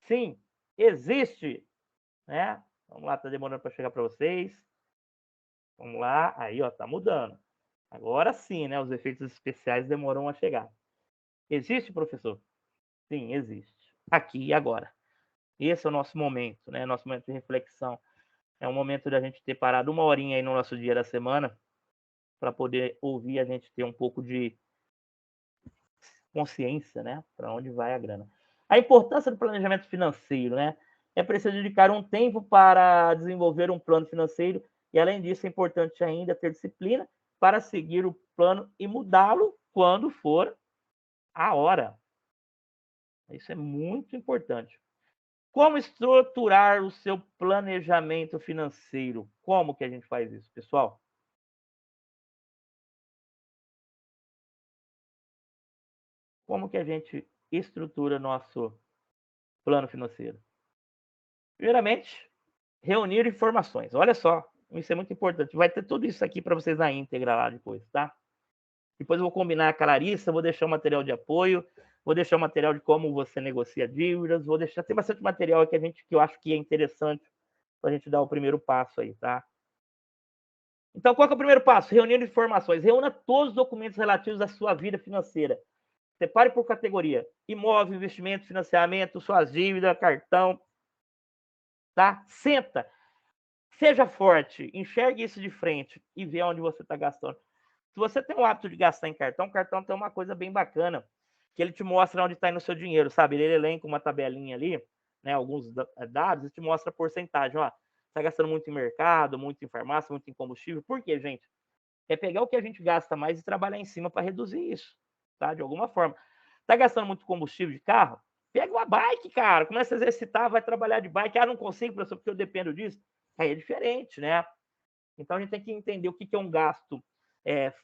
Sim, existe, né? Vamos lá, tá demorando para chegar para vocês. Vamos lá, aí, ó, tá mudando. Agora sim, né? Os efeitos especiais demoram a chegar. Existe, professor? Sim, existe. Aqui e agora. Esse é o nosso momento, né? Nosso momento de reflexão. É um momento da gente ter parado uma horinha aí no nosso dia da semana para poder ouvir a gente ter um pouco de consciência, né? Para onde vai a grana. A importância do planejamento financeiro, né? É preciso dedicar um tempo para desenvolver um plano financeiro e, além disso, é importante ainda ter disciplina para seguir o plano e mudá-lo quando for a hora. Isso é muito importante. Como estruturar o seu planejamento financeiro? Como que a gente faz isso, pessoal? Como que a gente estrutura nosso plano financeiro? Primeiramente, reunir informações. Olha só, isso é muito importante. Vai ter tudo isso aqui para vocês na íntegra lá depois, tá? Depois eu vou combinar com a Larissa, vou deixar o material de apoio, vou deixar o material de como você negocia dívidas, vou deixar, tem bastante material que eu acho que é interessante para a gente dar o primeiro passo aí, tá? Então, qual que é o primeiro passo? Reunir informações. Reúna todos os documentos relativos à sua vida financeira. Separe por categoria: imóvel, investimento, financiamento, suas dívidas, cartão, tá? Senta, seja forte, enxergue isso de frente e vê onde você está gastando. Se você tem o hábito de gastar em cartão, o cartão tem uma coisa bem bacana, que ele te mostra onde está indo o seu dinheiro, sabe? Ele elenca uma tabelinha ali, né? Alguns dados, e te mostra a porcentagem. Ó, está gastando muito em mercado, muito em farmácia, muito em combustível. Por quê, gente? É pegar o que a gente gasta mais e trabalhar em cima para reduzir isso, tá? De alguma forma. Tá gastando muito combustível de carro? Pega uma bike, cara. Começa a exercitar, vai trabalhar de bike. Ah, não consigo, professor, porque eu dependo disso. Aí é diferente, né? Então a gente tem que entender o que é um gasto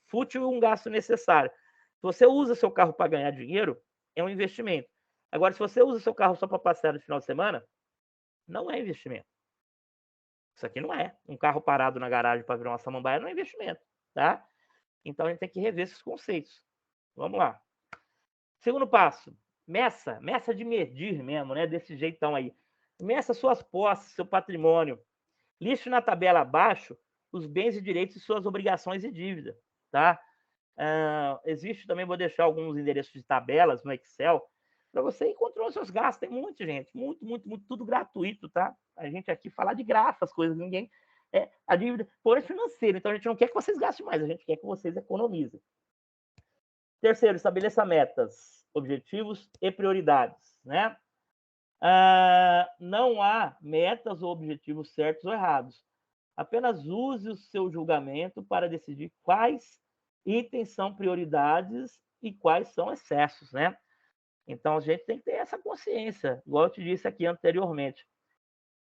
fútil e um gasto necessário. Se você usa seu carro para ganhar dinheiro, é um investimento. Agora, se você usa seu carro só para passear no final de semana, não é investimento. Isso aqui não é. Um carro parado na garagem para virar uma samambaia não é investimento, tá? Então a gente tem que rever esses conceitos. Vamos lá. Segundo passo, meça de medir mesmo, né? Desse jeitão aí. Meça suas posses, seu patrimônio. Liste na tabela abaixo os bens e direitos e suas obrigações e dívida, tá? Existe também, vou deixar alguns endereços de tabelas no Excel para você encontrar os seus gastos. Tem muito, gente, muito, tudo gratuito, tá? A gente aqui fala de graça as coisas, ninguém. A dívida, porém, financeira, então a gente não quer que vocês gastem mais, a gente quer que vocês economizem. Terceiro, estabeleça metas, objetivos e prioridades, né? Não há metas ou objetivos certos ou errados. Apenas use o seu julgamento para decidir quais itens são prioridades e quais são excessos, né? Então, a gente tem que ter essa consciência, igual eu te disse aqui anteriormente.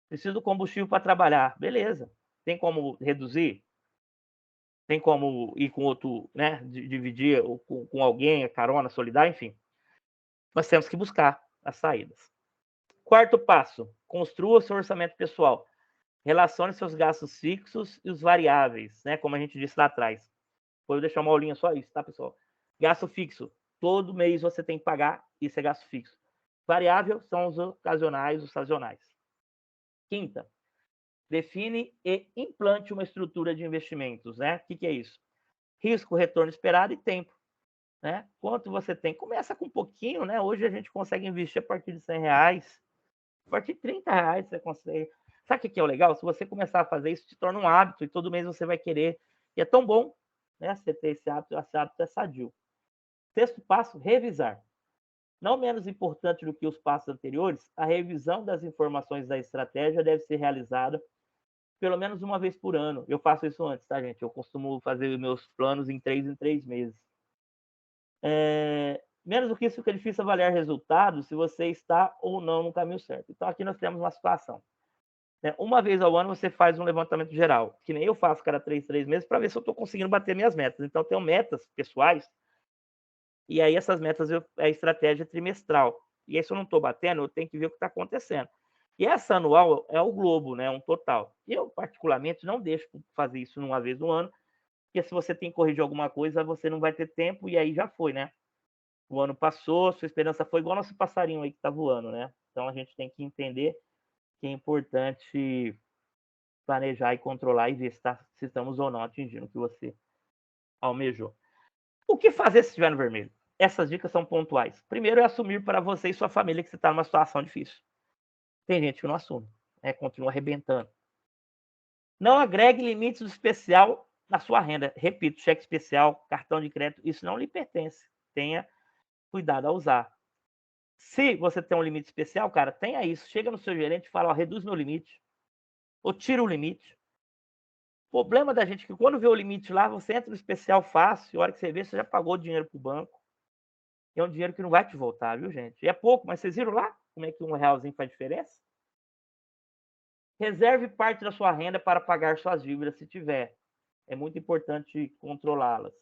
Preciso de combustível para trabalhar. Beleza. Tem como reduzir? Tem como ir com outro, né? Dividir com alguém, a carona solidária, enfim. Nós temos que buscar as saídas. Quarto passo, construa seu orçamento pessoal. Relacione seus gastos fixos e os variáveis, né? Como a gente disse lá atrás. Vou deixar uma aulinha só isso, tá, pessoal? Gasto fixo. Todo mês você tem que pagar, isso é gasto fixo. Variável são os ocasionais, os sazonais. Quinta, define e implante uma estrutura de investimentos, né? O que é isso? Risco, retorno esperado e tempo, né? Quanto você tem? Começa com um pouquinho, né? Hoje a gente consegue investir a partir de R$100, a partir de R$30 você consegue. Sabe o que é o legal? Se você começar a fazer isso, te torna um hábito e todo mês você vai querer. E é tão bom, né? Você ter esse hábito é sadio. Sexto passo, revisar. Não menos importante do que os passos anteriores, a revisão das informações da estratégia deve ser realizada pelo menos uma vez por ano. Eu faço isso antes, tá, gente? Eu costumo fazer meus planos em 3 meses. Menos do que isso, fica difícil avaliar resultados se você está ou não no caminho certo. Então, aqui nós temos uma situação. Uma vez ao ano você faz um levantamento geral, que nem eu faço cada 3 meses, para ver se eu estou conseguindo bater minhas metas. Então, eu tenho metas pessoais, e aí essas metas é a estratégia trimestral. E aí, se eu não estou batendo, eu tenho que ver o que está acontecendo. E essa anual é o globo, né? Um total. Eu, particularmente, não deixo fazer isso uma vez no ano, porque se você tem que corrigir alguma coisa, você não vai ter tempo, e aí já foi, né? O ano passou, sua esperança foi igual nosso passarinho aí que está voando, né? Então, a gente tem que entender que é importante planejar e controlar e ver se estamos ou não atingindo o que você almejou. O que fazer se estiver no vermelho? essas dicas são pontuais. Primeiro é assumir para você e sua família que você está numa situação difícil. Tem gente que não assume, continua arrebentando. Não agregue limites do especial na sua renda. Repito, cheque especial, cartão de crédito, isso não lhe pertence. Tenha cuidado ao usar. Se você tem um limite especial, cara, tenha isso. Chega no seu gerente e fala, reduz meu limite. Ou tira o limite. O problema da gente é que quando vê o limite lá, você entra no especial fácil, a hora que você vê, você já pagou dinheiro pro banco. E é um dinheiro que não vai te voltar, viu, gente? E é pouco, mas vocês viram lá como é que R$1 faz diferença? Reserve parte da sua renda para pagar suas dívidas, se tiver. É muito importante controlá-las.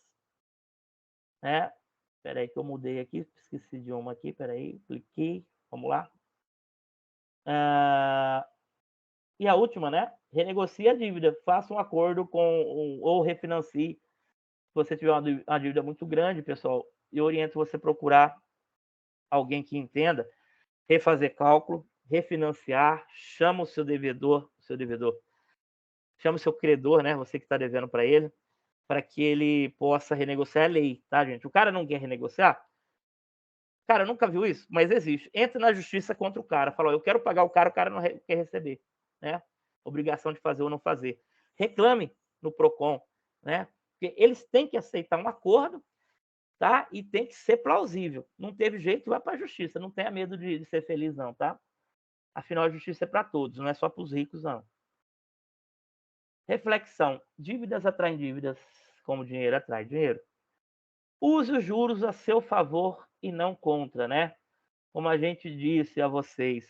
Né? Espera aí que eu mudei aqui, esqueci de uma aqui, espera aí, cliquei, vamos lá. E a última, né? Renegocie a dívida, faça um acordo ou refinancie. Se você tiver uma dívida muito grande, pessoal, eu oriento você procurar alguém que entenda, refazer cálculo, refinanciar, chama o seu devedor, chama o seu credor, né? Você que está devendo para ele, para que ele possa renegociar a lei, tá, gente? O cara não quer renegociar? Cara, nunca viu isso, mas existe. Entra na justiça contra o cara, fala, eu quero pagar o cara não quer receber, né? Obrigação de fazer ou não fazer. Reclame no Procon, né? Porque eles têm que aceitar um acordo, tá? E tem que ser plausível. Não teve jeito, vai para a justiça. Não tenha medo de ser feliz, não, tá? Afinal, a justiça é para todos, não é só para os ricos, não. Reflexão. Dívidas atraem dívidas, como dinheiro atrai dinheiro. Use os juros a seu favor e não contra, né? Como a gente disse a vocês,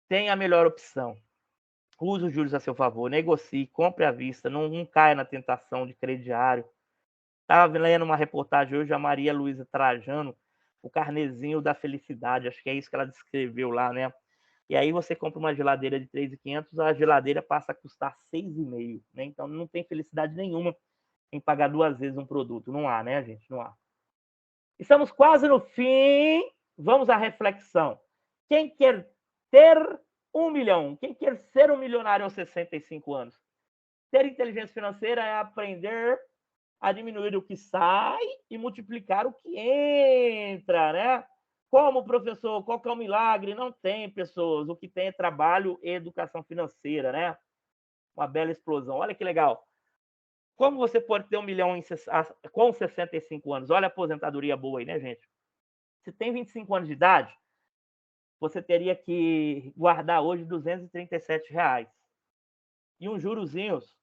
tenha a melhor opção. Use os juros a seu favor, negocie, compre à vista, não caia na tentação de crediário. Estava lendo uma reportagem hoje, a Maria Luísa Trajano, o carnezinho da felicidade, acho que é isso que ela descreveu lá, né? E aí você compra uma geladeira de 3.500, a geladeira passa a custar 6,5, né? Então não tem felicidade nenhuma em pagar 2 vezes um produto. Não há, né, gente? Não há. Estamos quase no fim. Vamos à reflexão. Quem quer ter 1 milhão? Quem quer ser um milionário aos 65 anos? Ter inteligência financeira é aprender a diminuir o que sai e multiplicar o que entra, né? Como, professor, qual que é o milagre? Não tem, pessoas. O que tem é trabalho e educação financeira, né? Uma bela explosão. Olha que legal. Como você pode ter 1 milhão com 65 anos? Olha a aposentadoria boa aí, né, gente? Se tem 25 anos de idade, você teria que guardar hoje R$237. E uns jurozinhos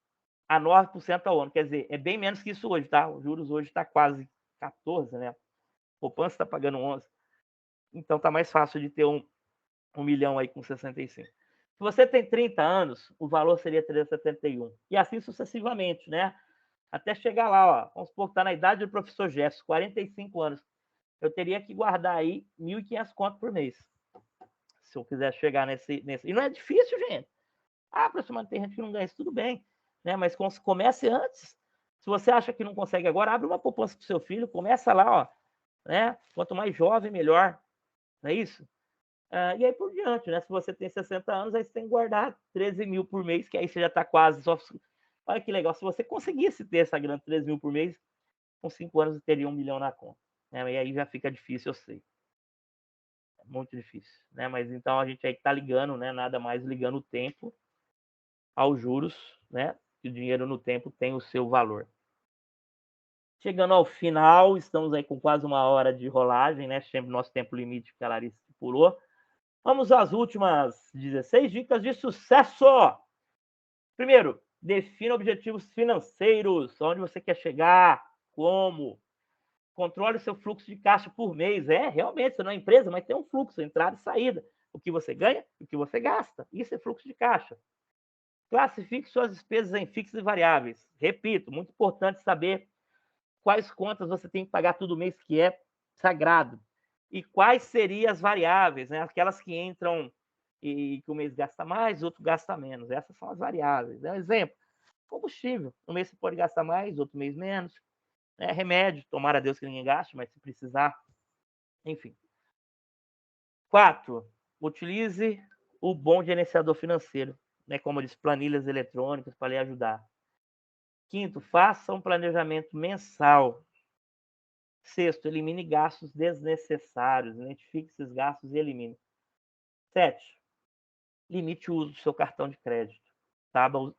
a 9% ao ano. Quer dizer, é bem menos que isso hoje, tá? Os juros hoje está quase 14, né? O poupança está pagando 11. Então tá mais fácil de ter um milhão aí com 65. Se você tem 30 anos, o valor seria 371. E assim sucessivamente, né? Até chegar lá, ó. Vamos supor que está na idade do professor Jefferson, 45 anos. Eu teria que guardar aí 1.500 conto por mês. Se eu quiser chegar nesse. E não é difícil, gente. Professor, mas tem gente que não ganha isso, tudo bem. Né? Mas comece antes. Se você acha que não consegue agora, abre uma poupança para o seu filho, começa lá, ó. Né? Quanto mais jovem, melhor. Não é isso? E aí por diante, né? Se você tem 60 anos, aí você tem que guardar 13 mil por mês, que aí você já está quase. Olha que legal. Se você conseguisse ter essa grana, 13 mil por mês, com 5 anos você teria 1 milhão na conta. Né? E aí já fica difícil, eu sei. É muito difícil. Né? Mas então a gente aí está ligando, né? Nada mais ligando o tempo aos juros, né? Que o dinheiro no tempo tem o seu valor. Chegando ao final, estamos aí com quase 1 hora de rolagem, né? Sempre nosso tempo limite que a Larissa estipulou. Vamos às últimas 16 dicas de sucesso. Primeiro, defina objetivos financeiros, onde você quer chegar, como. Controle o seu fluxo de caixa por mês. Realmente, você não é empresa, mas tem um fluxo, entrada e saída. O que você ganha e o que você gasta. Isso é fluxo de caixa. Classifique suas despesas em fixas e variáveis. Repito, muito importante saber quais contas você tem que pagar todo mês, que é sagrado. E quais seriam as variáveis, né? Aquelas que entram e que o mês gasta mais, outro gasta menos. Essas são as variáveis. Um exemplo, combustível. Um mês você pode gastar mais, outro mês menos. Remédio, tomara a Deus que ninguém gaste, mas se precisar, enfim. 4, utilize o bom gerenciador financeiro, né? Como eu disse, planilhas eletrônicas para lhe ajudar. 5, faça um planejamento mensal. Sexto, elimine gastos desnecessários. Identifique esses gastos e elimine. 7, limite o uso do seu cartão de crédito.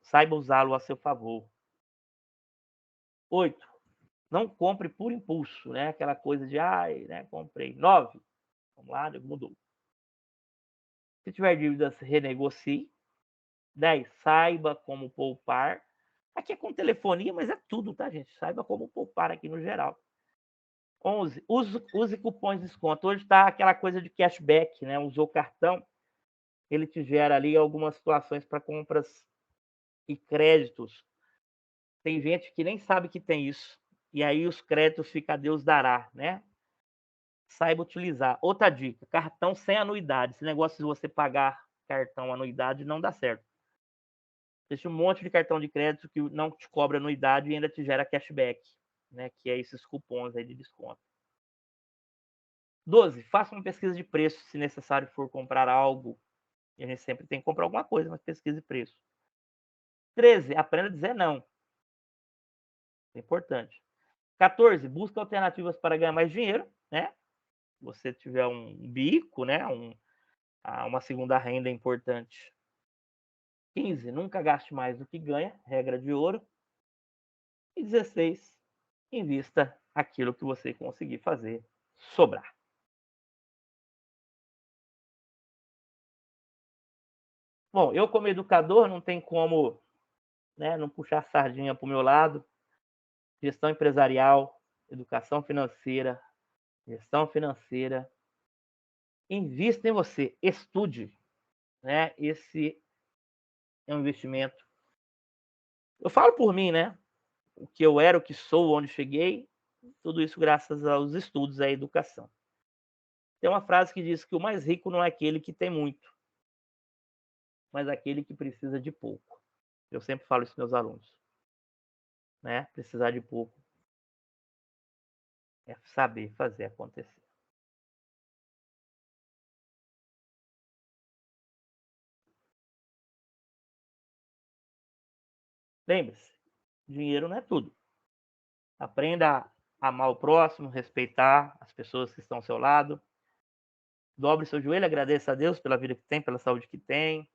Saiba usá-lo a seu favor. 8, não compre por impulso, né? Aquela coisa de, comprei. 9, vamos lá, mudou. Se tiver dívidas, renegocie. 10, saiba como poupar. Aqui é com telefonia, mas é tudo, tá, gente? Saiba como poupar aqui no geral. 11, use cupons de desconto. Hoje está aquela coisa de cashback, né? Usou o cartão, ele te gera ali algumas situações para compras e créditos. Tem gente que nem sabe que tem isso. E aí os créditos fica a Deus dará, né? Saiba utilizar. Outra dica, cartão sem anuidade. Esse negócio de você pagar cartão anuidade não dá certo. Existe um monte de cartão de crédito que não te cobra anuidade e ainda te gera cashback, né? Que é esses cupons aí de desconto. 12, faça uma pesquisa de preço se necessário for comprar algo. E a gente sempre tem que comprar alguma coisa, mas pesquisa de preço. 13, aprenda a dizer não. É importante. 14, busca alternativas para ganhar mais dinheiro, né? Se você tiver um bico, né? Uma segunda renda é importante. 15, nunca gaste mais do que ganha, regra de ouro. E 16, invista aquilo que você conseguir fazer sobrar. Bom, eu como educador não tem como, né, não puxar sardinha para o meu lado. Gestão empresarial, educação financeira, gestão financeira. Invista em você, estude, né? Esse é um investimento. Eu falo por mim, né? O que eu era, o que sou, onde cheguei, tudo isso graças aos estudos, à educação. Tem uma frase que diz que o mais rico não é aquele que tem muito, mas aquele que precisa de pouco. Eu sempre falo isso para meus alunos, né? Precisar de pouco é saber fazer acontecer. Lembre-se, dinheiro não é tudo. Aprenda a amar o próximo, respeitar as pessoas que estão ao seu lado. Dobre seu joelho, agradeça a Deus pela vida que tem, pela saúde que tem.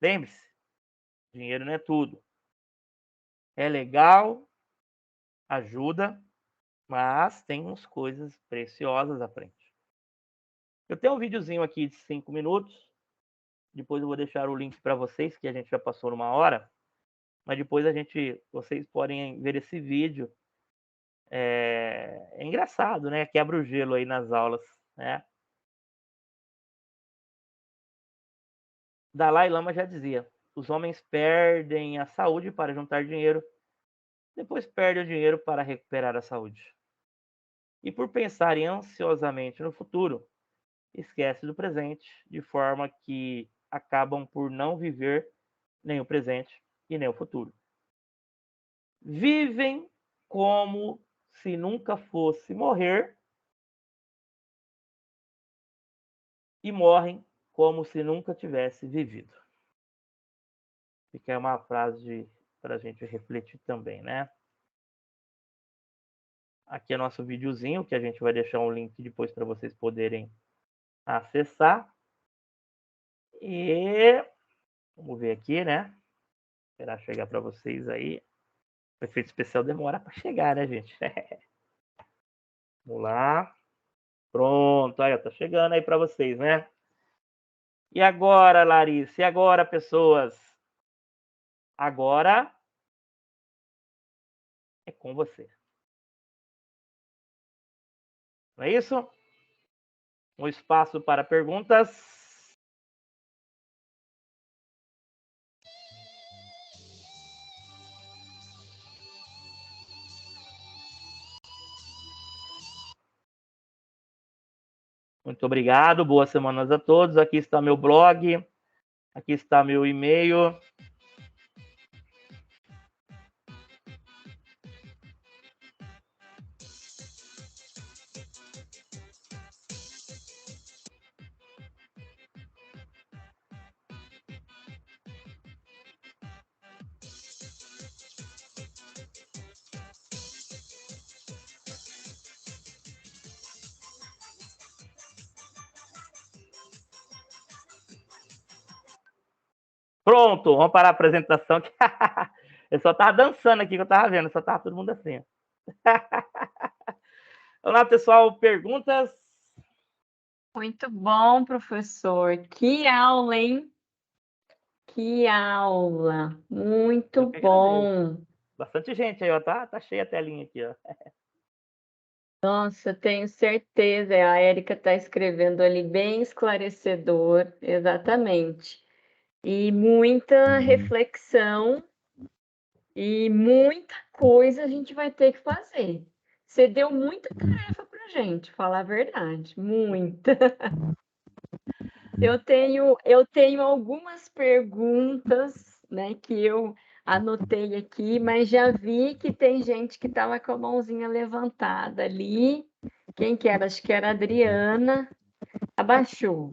Lembre-se, dinheiro não é tudo. É legal, ajuda, mas tem umas coisas preciosas à frente. Eu tenho um videozinho aqui de 5 minutos. Depois eu vou deixar o link para vocês, que a gente já passou numa hora. Mas depois vocês podem ver esse vídeo. É engraçado, né? Quebra o gelo aí nas aulas, né? Dalai Lama já dizia: os homens perdem a saúde para juntar dinheiro, depois perdem o dinheiro para recuperar a saúde. E por pensarem ansiosamente no futuro, esquecem do presente, de forma que acabam por não viver nem o presente e nem o futuro. Vivem como se nunca fosse morrer e morrem como se nunca tivesse vivido. Fica aí uma frase para a gente refletir também, né? Aqui é nosso videozinho, que a gente vai deixar um link depois para vocês poderem acessar. E vamos ver aqui, né? Esperar chegar para vocês aí. O efeito especial demora para chegar, né, gente? Vamos lá. Pronto, aí, tá chegando aí para vocês, né? E agora, Larissa? E agora, pessoas? Agora é com você. Não é isso? Um espaço para perguntas. Muito obrigado, boas semanas a todos. Aqui está meu blog, aqui está meu e-mail. Pronto, vamos parar a apresentação. Eu só tava dançando aqui que eu tava vendo, só tava todo mundo assim. Olá, pessoal, perguntas? Muito bom, professor. Que aula, hein? Que aula. Muito Eu que agradeço. bom. Bastante gente aí, ó, tá cheia a telinha aqui, ó. Nossa, tenho certeza. A Érica está escrevendo ali bem esclarecedor, exatamente. E muita reflexão e muita coisa a gente vai ter que fazer. Você deu muita tarefa para gente, falar a verdade, muita. Eu tenho algumas perguntas, né, que eu anotei aqui, mas já vi que tem gente que estava com a mãozinha levantada ali. Quem que era? Acho que era a Adriana. Abaixou.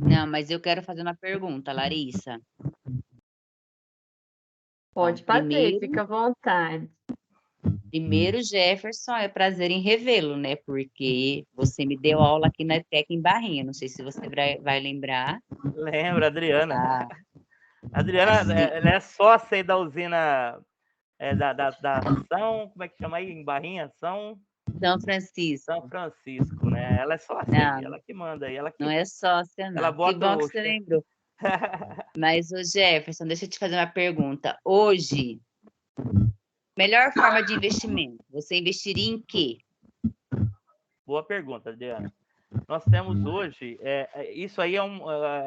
Não, mas eu quero fazer uma pergunta, Larissa. Pode fazer, fica à vontade. Primeiro, Jefferson, é prazer em revê-lo, né? Porque você me deu aula aqui na ETEC em Barrinha. Não sei se você vai lembrar. Lembra, Adriana. Ah, Adriana, sim. ela é sócia aí da usina da São, como é que chama aí em Barrinha? São Francisco. São Francisco, né? Ela é sócia aí, Não, ela que manda aí, ela não que é sócia, ela não. Que bota bom que o... você lembrou. Mas, ô Jefferson, deixa eu te fazer uma pergunta. Hoje, melhor forma de investimento, você investiria em quê? Boa pergunta, Adriana. Nós temos hoje, isso aí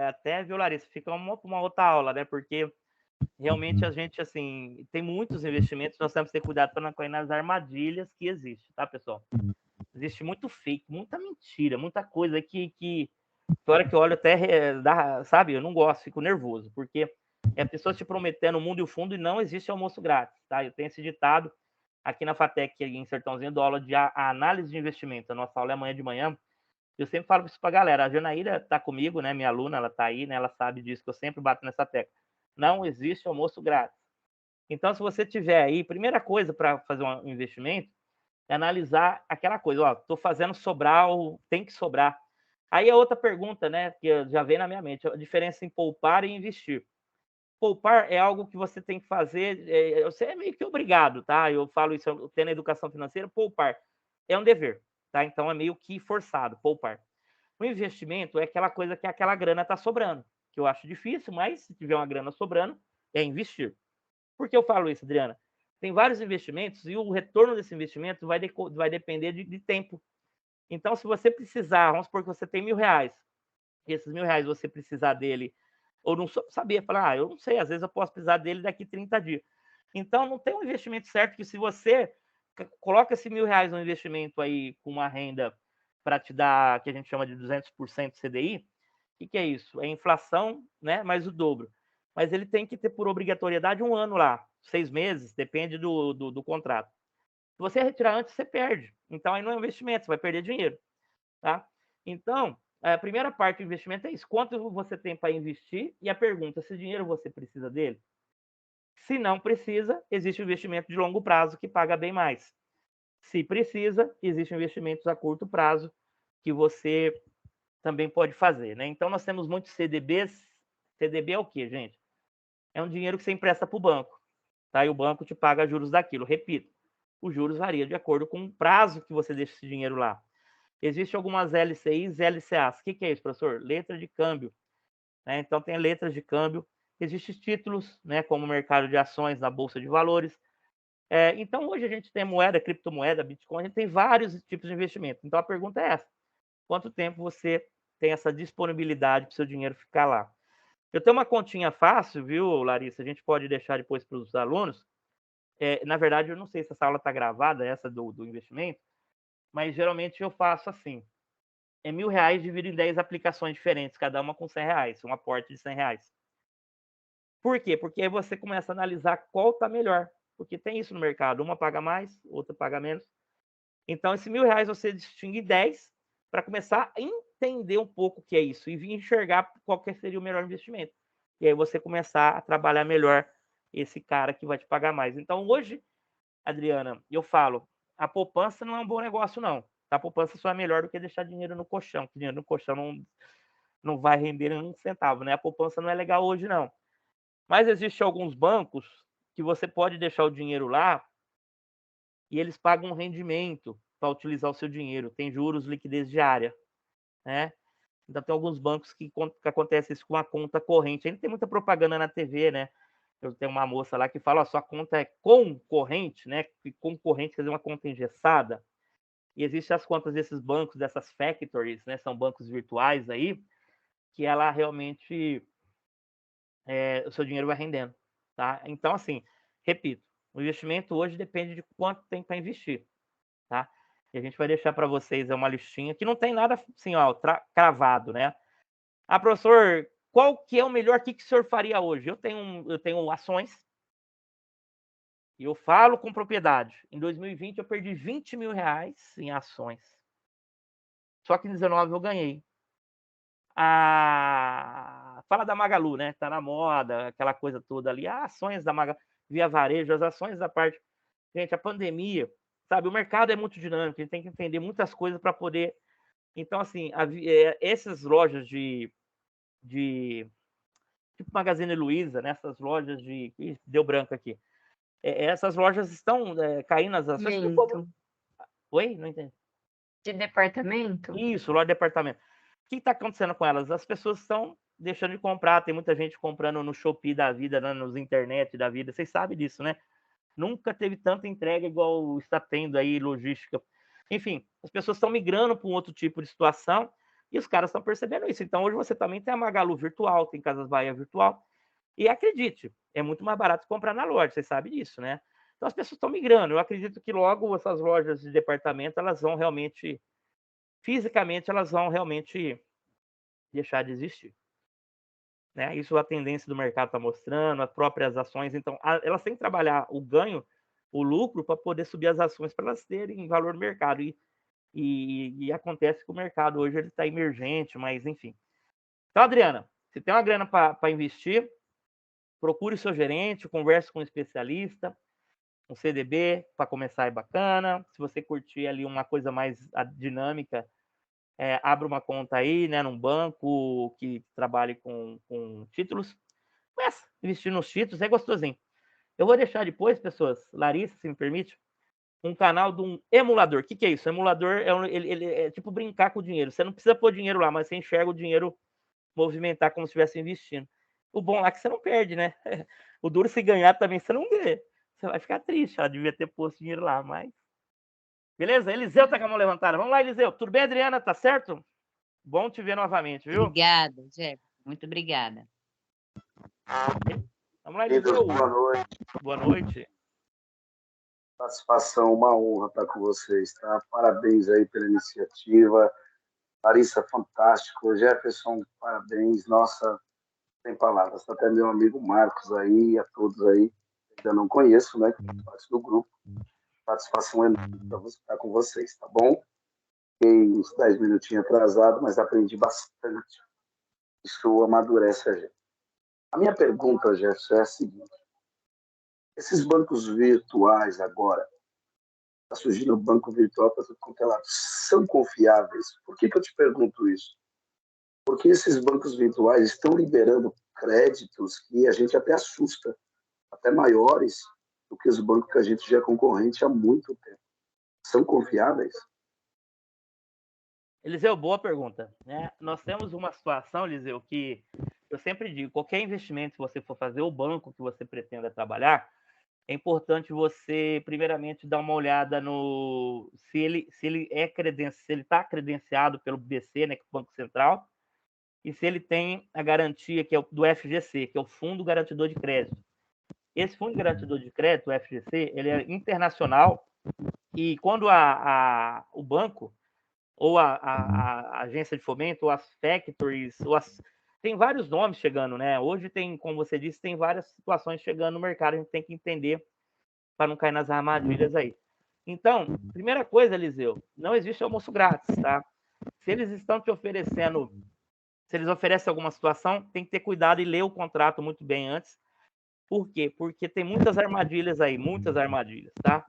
até, viu, Larissa, fica uma outra aula, né? Porque realmente a gente, assim, tem muitos investimentos, nós temos que ter cuidado para não cair nas armadilhas que existem, tá, pessoal? Existe muito fake, muita mentira, muita coisa que na hora que eu olho até, sabe, eu não gosto, fico nervoso, porque é a pessoa te prometendo o mundo e o fundo e não existe almoço grátis, tá? Eu tenho esse ditado aqui na FATEC, em Sertãozinho, do aula de análise de investimento, a nossa aula é amanhã de manhã, eu sempre falo isso pra galera, a Janaíra tá comigo, né, minha aluna, ela tá aí, né, ela sabe disso, que eu sempre bato nessa tecla. Não existe almoço grátis. Então, se você tiver aí, primeira coisa para fazer um investimento é analisar aquela coisa, ó, tô fazendo sobrar ou tem que sobrar. Aí a outra pergunta, né, que já vem na minha mente, a diferença em poupar e investir. Poupar é algo que você tem que fazer, você é meio que obrigado, tá? Eu falo isso tendo educação financeira, poupar é um dever, tá? Então é meio que forçado, poupar. O investimento é aquela coisa que aquela grana está sobrando, que eu acho difícil, mas se tiver uma grana sobrando, é investir. Por que eu falo isso, Adriana? Tem vários investimentos e o retorno desse investimento vai depender de tempo. Então, se você precisar, vamos supor que você tem R$ 1.000, e esses R$ 1.000 você precisar dele, ou não sabia, falar, eu não sei, às vezes eu posso precisar dele daqui 30 dias. Então, não tem um investimento certo que se você coloca esse R$ 1.000 no investimento aí com uma renda para te dar, que a gente chama de 200% CDI, o que é isso? É inflação, né, mais o dobro. Mas ele tem que ter por obrigatoriedade 1 ano lá, 6 meses, depende do contrato. Se você retirar antes, você perde. Então, aí não é investimento, você vai perder dinheiro. Tá? Então, a primeira parte do investimento é isso. Quanto você tem para investir? E a pergunta, se dinheiro você precisa dele? Se não precisa, existe o investimento de longo prazo que paga bem mais. Se precisa, existem investimentos a curto prazo que você também pode fazer, né? Então, nós temos muitos CDBs. CDB é o quê, gente? É um dinheiro que você empresta para o banco, tá? E o banco te paga juros daquilo. Repito, os juros variam de acordo com o prazo que você deixa esse dinheiro lá. Existem algumas LCIs e LCAs. O que é isso, professor? Letra de câmbio. Né? Então, tem letras de câmbio. Existem títulos, né, como o mercado de ações na Bolsa de Valores. Então, hoje a gente tem moeda, criptomoeda, Bitcoin, a gente tem vários tipos de investimento. Então, a pergunta é essa. Quanto tempo você tem essa disponibilidade para o seu dinheiro ficar lá? Eu tenho uma continha fácil, viu, Larissa? A gente pode deixar depois para os alunos. Na verdade, eu não sei se essa aula está gravada, essa do investimento, mas geralmente eu faço assim. É R$ 1.000 dividido em 10 aplicações diferentes, cada uma com R$ 100, um aporte de R$ 100. Por quê? Porque aí você começa a analisar qual está melhor. Porque tem isso no mercado, uma paga mais, outra paga menos. Então, esse R$ 1.000 você distingue 10 para começar a entender um pouco o que é isso e vir enxergar qual que seria o melhor investimento. E aí você começar a trabalhar melhor esse cara que vai te pagar mais. Então, hoje, Adriana, eu falo, a poupança não é um bom negócio, não. A poupança só é melhor do que deixar dinheiro no colchão. Dinheiro no colchão não, não vai render um centavo, né? A poupança não é legal hoje, não. Mas existem alguns bancos que você pode deixar o dinheiro lá e eles pagam um rendimento para utilizar o seu dinheiro. Tem juros, liquidez diária, né? Então tem alguns bancos que acontece isso com a conta corrente. Ainda tem muita propaganda na TV, né? Eu tenho uma moça lá que fala, ó, sua conta é concorrente, né? Concorrente quer dizer uma conta engessada. E existem as contas desses bancos, dessas factories, né? São bancos virtuais aí, que ela realmente o seu dinheiro vai rendendo, tá? Então, assim, repito, o investimento hoje depende de quanto tem para investir, tá? E a gente vai deixar para vocês uma listinha que não tem nada assim, ó, cravado, né? Ah, professor, qual que é o melhor? O que o senhor faria hoje? Eu tenho ações e eu falo com propriedade. Em 2020 eu perdi 20 mil reais em ações. Só que em 19 eu ganhei. Fala da Magalu, né? Tá na moda, aquela coisa toda ali. Ações da Magalu, Via Varejo, as ações da parte. Gente, a pandemia, sabe? O mercado é muito dinâmico, a gente tem que entender muitas coisas para poder. Então, assim, essas lojas de tipo Magazine Luiza, né? Essas lojas de. Ih, deu branco aqui. Essas lojas estão caindo as ações. Oi? Não entendi. De departamento? Isso, loja de departamento. O que está acontecendo com elas? As pessoas estão deixando de comprar, tem muita gente comprando no Shopee da vida, né, nos internet da vida, vocês sabem disso, né? Nunca teve tanta entrega igual está tendo aí, logística. Enfim, as pessoas estão migrando para um outro tipo de situação e os caras estão percebendo isso. Então, hoje você também tem a Magalu virtual, tem Casas Bahia virtual. E acredite, é muito mais barato comprar na loja, vocês sabem disso, né? Então, as pessoas estão migrando. Eu acredito que logo essas lojas de departamento, elas vão realmente, fisicamente, elas vão realmente deixar de existir. Né? Isso a tendência do mercado está mostrando, as próprias ações. Então, elas têm que trabalhar o ganho, o lucro, para poder subir as ações, para elas terem valor no mercado. E acontece que o mercado hoje está emergente, mas enfim. Então, Adriana, se tem uma grana para investir, procure o seu gerente, converse com um especialista, um CDB, para começar é bacana. Se você curtir ali uma coisa mais dinâmica, abra uma conta aí, né, num banco que trabalhe com títulos. Começa a investir nos títulos, é gostosinho. Eu vou deixar depois, pessoas, Larissa, se me permite, um canal de um emulador. O que é isso? Emulador ele é tipo brincar com o dinheiro. Você não precisa pôr dinheiro lá, mas você enxerga o dinheiro movimentar como se estivesse investindo. O bom lá é que você não perde, né? O duro se ganhar também você não ganha. Você vai ficar triste, ela devia ter posto dinheiro lá, mas... Beleza? Eliseu tá com a mão levantada. Vamos lá, Eliseu. Tudo bem, Adriana? Tá certo? Bom te ver novamente, viu? Obrigada, Jefferson. Muito obrigada. Vamos lá, Eliseu. Boa noite. Boa noite. Satisfação, uma honra estar com vocês, tá? Parabéns aí pela iniciativa. Larissa, fantástico. Jefferson, parabéns. Nossa, sem palavras. Até meu amigo Marcos aí, a todos aí. Ainda não conheço, né? Que faz parte do grupo. Satisfação enorme para estar com vocês, tá bom? Fiquei uns 10 minutinhos atrasado, mas aprendi bastante. Isso amadurece a gente. A minha pergunta, Jefferson, é a seguinte. Esses bancos virtuais agora, está surgindo banco virtual para tudo quanto é lado, são confiáveis? Por que eu te pergunto isso? Porque esses bancos virtuais estão liberando créditos que a gente até assusta, até maiores do que os bancos que a gente já é concorrente há muito tempo. São confiáveis? Eliseu, boa pergunta. Né? Nós temos uma situação, Eliseu, que eu sempre digo, qualquer investimento que você for fazer, o banco que você pretenda trabalhar, é importante você, primeiramente, dar uma olhada no se ele está credenciado pelo BC, né, que é o Banco Central, e se ele tem a garantia que é do FGC, que é o Fundo Garantidor de Crédito. Esse Fundo Garantidor de Crédito, o FGC, ele é internacional e quando o banco ou a agência de fomento, ou as factories, tem vários nomes chegando, né? Hoje tem, como você disse, tem várias situações chegando no mercado, a gente tem que entender para não cair nas armadilhas aí. Então, primeira coisa, Eliseu, não existe almoço grátis, tá? Se eles estão te oferecendo, se eles oferecem alguma situação, tem que ter cuidado e ler o contrato muito bem antes. Por quê? Porque tem muitas armadilhas aí, tá?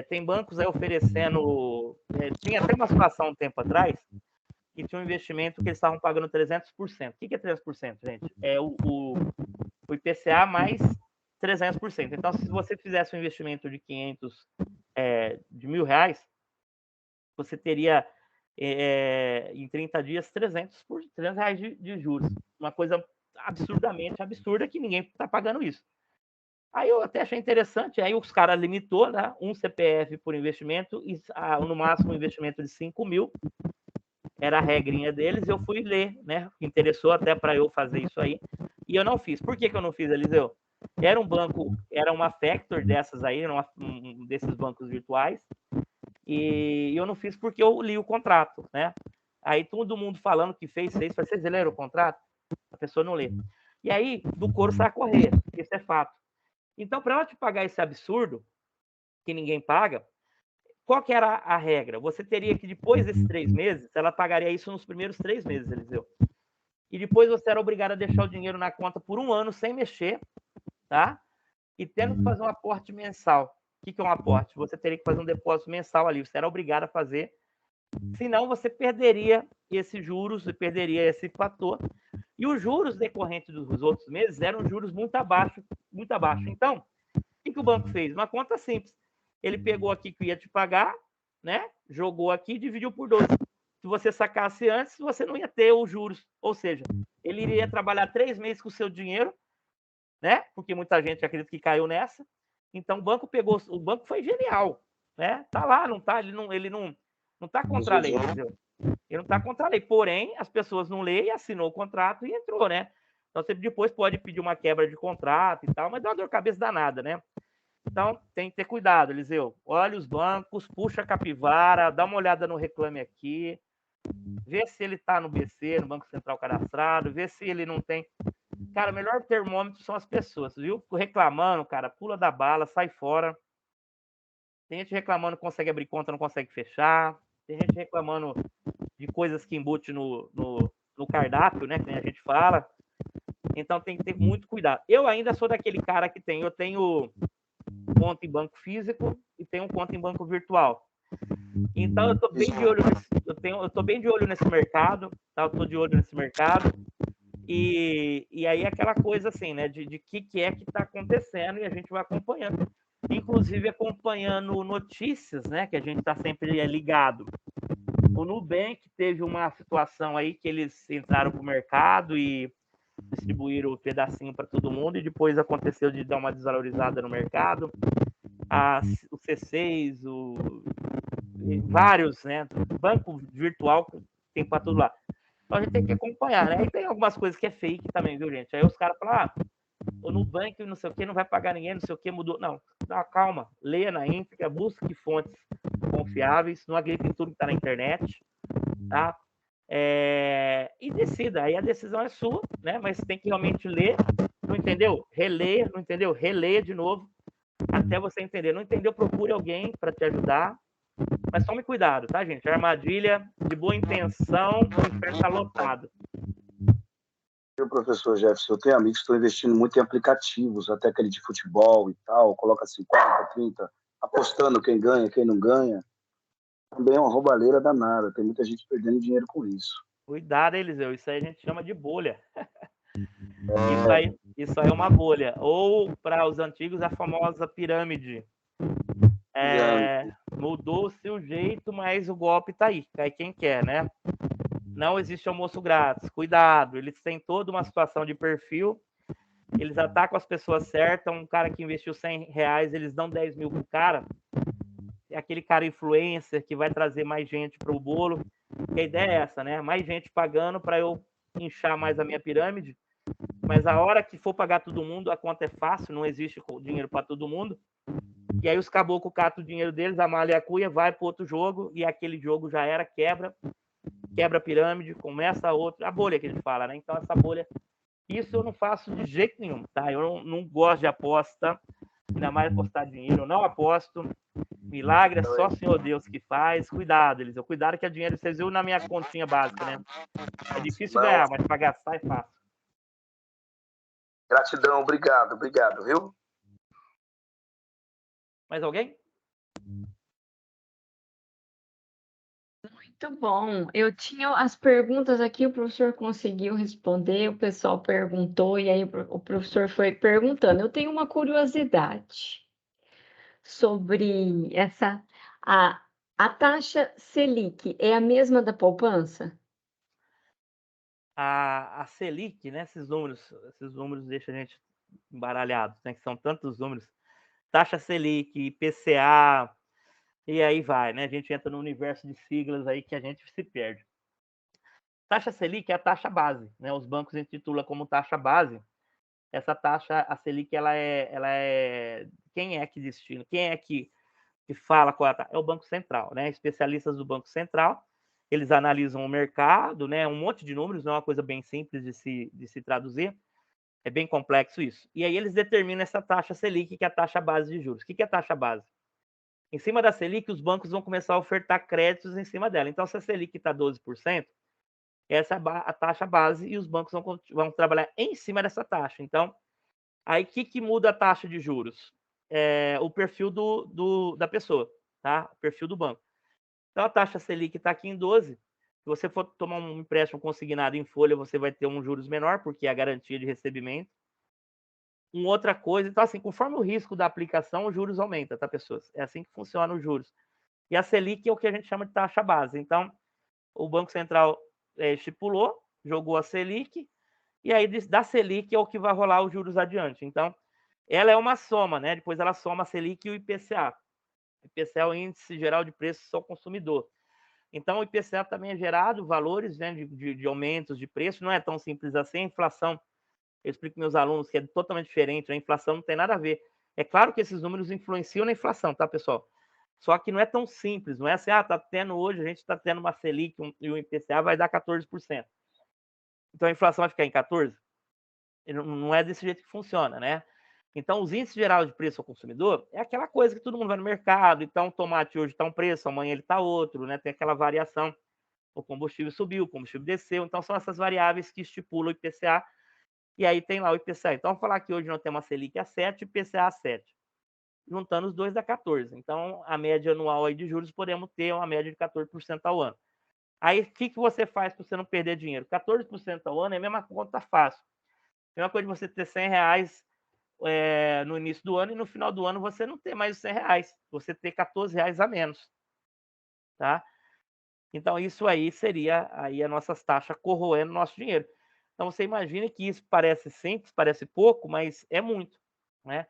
Tem bancos aí oferecendo... tinha até uma situação um tempo atrás e tinha um investimento que eles estavam pagando 300%. O que é 300%, gente? É o IPCA mais 300%. Então, se você fizesse um investimento de 500, de R$1.000, você teria em 30 dias 300 reais de juros. Uma coisa absurdamente absurda que ninguém está pagando isso. Aí eu até achei interessante, aí os caras limitou, né, um CPF por investimento e no máximo um investimento de 5.000, era a regrinha deles, eu fui ler, né, interessou até para eu fazer isso aí, e eu não fiz. Por que eu não fiz, Eliseu? Era um banco, era uma Factor dessas aí, um desses bancos virtuais, e eu não fiz porque eu li o contrato, né? Aí todo mundo falando que fez, vocês leram o contrato? A pessoa não lê. E aí, do couro sai a correr, isso é fato. Então, para ela te pagar esse absurdo, que ninguém paga, qual que era a regra? Você teria que, depois desses 3 meses, ela pagaria isso nos primeiros 3 meses, Eliseu. E depois você era obrigado a deixar o dinheiro na conta por 1 ano sem mexer, tá? E tendo que fazer um aporte mensal. O que é um aporte? Você teria que fazer um depósito mensal ali, você era obrigado a fazer. Senão, você perderia esses juros, você perderia esse fator. E os juros decorrentes dos outros meses eram juros muito abaixo, muito abaixo. Então, o que o banco fez? Uma conta simples. Ele pegou aqui que ia te pagar, né? Jogou aqui e dividiu por 12. Se você sacasse antes, você não ia ter os juros. Ou seja, ele iria trabalhar 3 meses com o seu dinheiro, né? Porque muita gente acredita que caiu nessa. Então, o banco foi genial, né? Tá lá, não tá, ele não tá contra a lei, entendeu? Ele não está contra a lei, porém, as pessoas não leem, assinou o contrato e entrou, né? Então, você depois pode pedir uma quebra de contrato e tal, mas dá uma dor de cabeça danada, né? Então, tem que ter cuidado, Eliseu. Olha os bancos, puxa a capivara, dá uma olhada no Reclame Aqui, vê se ele está no BC, no Banco Central Cadastrado, vê se ele não tem. Cara, o melhor termômetro são as pessoas, viu? Reclamando, cara, pula da bala, sai fora. Tem gente reclamando que consegue abrir conta, não consegue fechar. Tem gente reclamando de coisas que embute no cardápio, né? Que a gente fala. Então tem que ter muito cuidado. Eu ainda sou daquele cara que eu tenho conta em banco físico e tenho conta em banco virtual. Então eu tô bem de olho eu tô bem de olho nesse mercado, tá? Eu tô de olho nesse mercado. E aí aquela coisa assim, né? De que é que tá acontecendo e a gente vai acompanhando. Inclusive acompanhando notícias, né? Que a gente tá sempre ligado. O Nubank teve uma situação aí que eles entraram para o mercado e distribuíram o pedacinho para todo mundo e depois aconteceu de dar uma desvalorizada no mercado. O C6, vários, né? Banco virtual tem para tudo lá. Então a gente tem que acompanhar, né? E tem algumas coisas que é fake também, viu, gente? Aí os caras falam, o Nubank, não sei o que, não vai pagar ninguém, não sei o que, mudou. Não, dá calma, leia na íntegra, busque fontes confiáveis, não acredite em tudo que está na internet, tá? E decida, aí a decisão é sua, né? Mas tem que realmente ler, não entendeu? Releia, não entendeu? Releia de novo, até você entender. Não entendeu? Procure alguém para te ajudar, mas tome cuidado, tá, gente? A armadilha de boa intenção, o inferno está lotado. Eu, professor Jefferson, eu tenho amigos que estão investindo muito em aplicativos, até aquele de futebol e tal, coloca 50, 30, apostando quem ganha, quem não ganha. Também é uma roubalheira danada, tem muita gente perdendo dinheiro com isso. Cuidado, Eliseu, isso aí a gente chama de bolha. Isso aí é uma bolha. Ou, para os antigos, a famosa pirâmide. Mudou-se o jeito, mas o golpe tá aí. Cai quem quer, né? Não existe almoço grátis. Cuidado, eles têm toda uma situação de perfil. Eles atacam as pessoas certas. Um cara que investiu R$100, eles dão 10 mil pro cara. É aquele cara influencer que vai trazer mais gente para o bolo. E a ideia é essa, né? Mais gente pagando para eu inchar mais a minha pirâmide. Mas a hora que for pagar todo mundo, a conta é fácil, não existe dinheiro para todo mundo. E aí os caboclos catam o dinheiro deles, a malha e a cuia, vai para outro jogo, e aquele jogo já era, quebra a pirâmide, começa outra, a bolha que a gente fala, né? Então essa bolha, isso eu não faço de jeito nenhum, tá? Eu não gosto de aposta, ainda mais apostar dinheiro, eu não aposto. Milagre é só o Senhor Deus que faz. Cuidado, Eliseu. Cuidado que é dinheiro, vocês viram na minha continha básica, né? É difícil ganhar, mas para gastar é fácil. Gratidão, obrigado, viu? Mais alguém? Muito bom. Eu tinha as perguntas aqui, o professor conseguiu responder, o pessoal perguntou, e aí o professor foi perguntando. Eu tenho uma curiosidade sobre a, a taxa Selic é a mesma da poupança? A Selic, né, esses números deixam a gente embaralhado, né, que são tantos números. Taxa Selic, IPCA, e aí vai, né? A gente entra no universo de siglas aí que a gente se perde. Taxa Selic é a taxa base, né? Os bancos intitulam como taxa base. Essa taxa, a Selic, ela é quem é que destina, quem é que fala qual é a taxa? É o Banco Central, né? Especialistas do Banco Central, eles analisam o mercado, né? Um monte de números, não é uma coisa bem simples de se traduzir, é bem complexo isso. E aí eles determinam essa taxa Selic, que é a taxa base de juros. O que é a taxa base? Em cima da Selic, os bancos vão começar a ofertar créditos em cima dela. Então, se a Selic está 12%, essa é a taxa base e os bancos vão trabalhar em cima dessa taxa. Então, aí o que muda a taxa de juros? É o perfil da pessoa, tá? O perfil do banco. Então, a taxa Selic está aqui em 12. Se você for tomar um empréstimo consignado em folha, você vai ter um juros menor, porque é a garantia de recebimento. Uma outra coisa, então, assim, conforme o risco da aplicação, os juros aumenta, tá, pessoas? É assim que funciona os juros. E a Selic é o que a gente chama de taxa base. Então, o Banco Central estipulou, jogou a Selic, e aí da Selic é o que vai rolar os juros adiante. Então, ela é uma soma, né? Depois ela soma a Selic e o IPCA. O IPCA é o Índice Geral de Preços ao Consumidor. Então, o IPCA também é gerado valores, né, de aumentos de preço. Não é tão simples assim. A inflação, eu explico para meus alunos que é totalmente diferente. A inflação não tem nada a ver. É claro que esses números influenciam na inflação, tá, pessoal? Só que não é tão simples. Não é assim, tá tendo hoje, a gente está tendo uma Selic e o IPCA vai dar 14%. Então, a inflação vai ficar em 14%? Não é desse jeito que funciona, né? Então, os índices gerais de preço ao consumidor é aquela coisa que todo mundo vai no mercado. Então, o tomate hoje está um preço, amanhã ele está outro, né? Tem aquela variação. O combustível subiu, o combustível desceu. Então, são essas variáveis que estipulam o IPCA. E aí tem lá o IPCA. Então, vamos falar que hoje nós temos a Selic a 7 e o IPCA a 7. Juntando os dois dá 14. Então, a média anual aí de juros, podemos ter uma média de 14% ao ano. Aí, o que você faz para você não perder dinheiro? 14% ao ano é a mesma conta fácil. É uma coisa de você ter R$100 no início do ano e no final do ano você não ter mais os R$100, você ter R$14 a menos, tá? Então isso aí seria aí as nossas taxas corroendo o nosso dinheiro. Então você imagina que isso parece simples, parece pouco, mas é muito, né?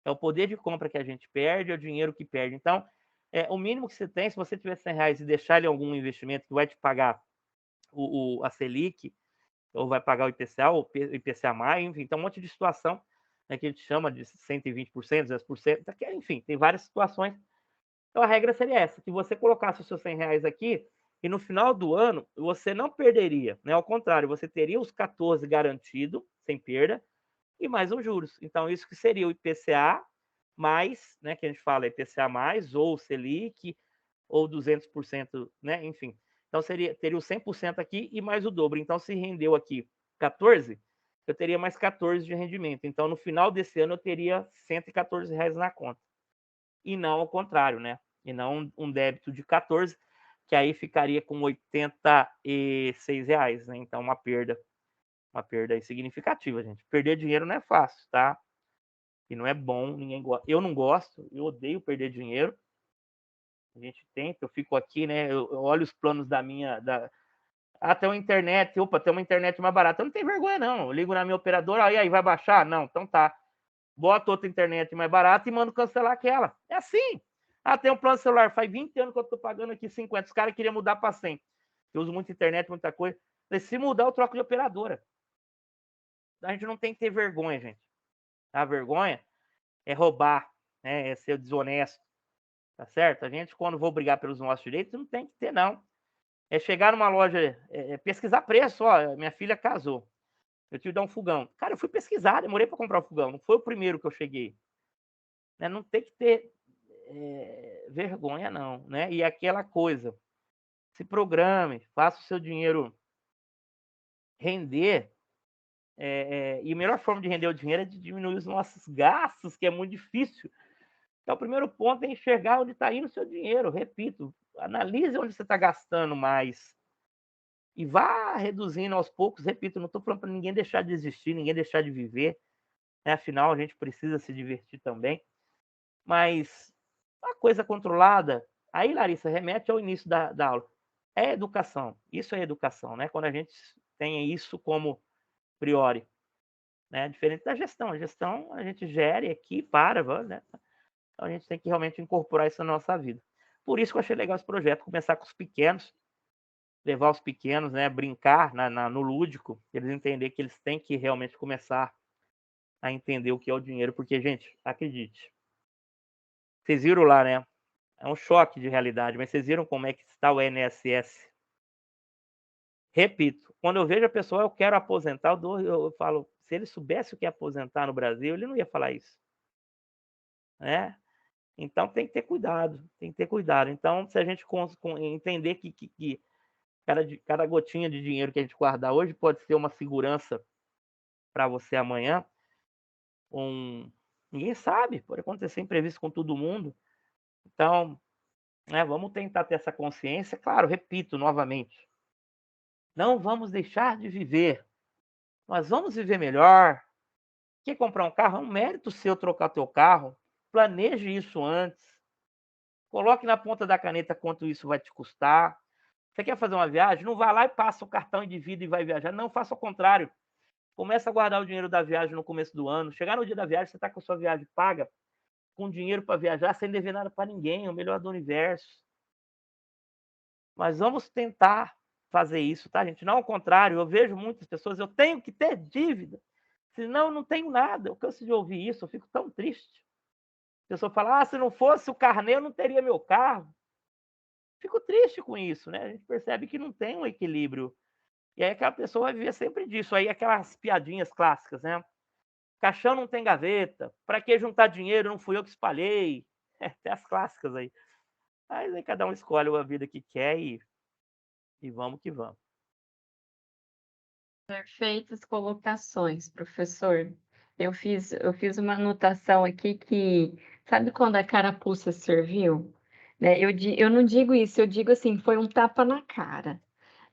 É o poder de compra que a gente perde, é o dinheiro que perde. Então, o mínimo que você tem, se você tiver R$100 e deixar ele em algum investimento que vai te pagar a Selic, ou vai pagar o IPCA, ou IPCA+, enfim, então um monte de situação, né, que a gente chama de 120%, 10%, enfim, tem várias situações. Então a regra seria essa, que você colocasse os seus R$100 aqui, e no final do ano você não perderia, né? Ao contrário, você teria os 14 garantido, sem perda, e mais os juros. Então isso que seria o IPCA+, né, que a gente fala IPCA+, ou Selic, ou 200%, né, enfim. Então, teria o 100% aqui e mais o dobro. Então, se rendeu aqui 14, eu teria mais 14 de rendimento. Então, no final desse ano, eu teria R$114 na conta. E não ao contrário, né? E não um débito de 14, que aí ficaria com R$86, né? Então, uma perda aí significativa, gente. Perder dinheiro não é fácil, tá? E não é bom, ninguém gosta. Eu não gosto, eu odeio perder dinheiro. A gente tenta, eu fico aqui, né? Eu olho os planos da minha. Tem uma internet, tem uma internet mais barata. Eu não tenho vergonha, não. Eu ligo na minha operadora, aí vai baixar? Não, então tá. Bota outra internet mais barata e mando cancelar aquela. É assim. Tem um plano celular, faz 20 anos que eu tô pagando aqui 50. Os caras queriam mudar para 100. Eu uso muita internet, muita coisa. Se mudar, eu troco de operadora. A gente não tem que ter vergonha, gente. A vergonha é roubar, né? É ser desonesto. Tá certo? A gente, quando for brigar pelos nossos direitos, não tem que ter, não. É chegar numa loja, pesquisar preço. Ó, minha filha casou. Eu tive que dar um fogão. Cara, eu fui pesquisar, demorei para comprar o fogão. Não foi o primeiro que eu cheguei. Né? Não tem que ter vergonha, não. Né? E aquela coisa, se programe, faça o seu dinheiro render. E a melhor forma de render o dinheiro é de diminuir os nossos gastos, que é muito difícil. Então, o primeiro ponto é enxergar onde está indo o seu dinheiro. Repito, analise onde você está gastando mais e vá reduzindo aos poucos. Repito, não estou falando para ninguém deixar de existir, ninguém deixar de viver, né? Afinal, a gente precisa se divertir também. Mas a coisa controlada, aí, Larissa, remete ao início da aula. É educação. Isso é educação, né? Quando a gente tem isso como priori, né? Diferente da gestão. A gestão a gente gere aqui, né? Então a gente tem que realmente incorporar isso na nossa vida. Por isso que eu achei legal esse projeto, começar com os pequenos, levar os pequenos, né? Brincar no lúdico, eles entenderem que eles têm que realmente começar a entender o que é o dinheiro, porque, gente, acredite, vocês viram lá, né? É um choque de realidade, mas vocês viram como é que está o INSS? Repito, quando eu vejo a pessoa, eu quero aposentar, eu falo, se ele soubesse o que é aposentar no Brasil, ele não ia falar isso, né? Então tem que ter cuidado, tem que ter cuidado. Então, se a gente entender que cada gotinha de dinheiro que a gente guardar hoje pode ser uma segurança para você amanhã, ninguém sabe, pode acontecer imprevisto com todo mundo. Então, né, vamos tentar ter essa consciência. Claro, repito novamente, não vamos deixar de viver, nós vamos viver melhor. Quer comprar um carro? É um mérito seu trocar teu carro. Planeje isso antes. Coloque na ponta da caneta quanto isso vai te custar. Você quer fazer uma viagem? Não vá lá e passa o cartão e divide e vai viajar. Não, faça o contrário. Começa a guardar o dinheiro da viagem no começo do ano. Chegar no dia da viagem, você está com a sua viagem paga, com dinheiro para viajar, sem dever nada para ninguém. É o melhor do universo. Mas vamos tentar fazer isso, tá, gente? Não ao contrário. Eu vejo muitas pessoas, eu tenho que ter dívida, senão eu não tenho nada. Eu canso de ouvir isso, eu fico tão triste. A pessoa fala, se não fosse o carnê, eu não teria meu carro. Fico triste com isso, né? A gente percebe que não tem um equilíbrio. E aí aquela pessoa vai viver sempre disso. Aí aquelas piadinhas clássicas, né? Caixão não tem gaveta. Para que juntar dinheiro? Não fui eu que espalhei. Tem as clássicas aí. Mas aí cada um escolhe a vida que quer e vamos que vamos. Perfeitas colocações, professor. Eu fiz uma anotação aqui que, sabe quando a carapuça serviu? Né? Eu não digo isso, eu digo assim, foi um tapa na cara,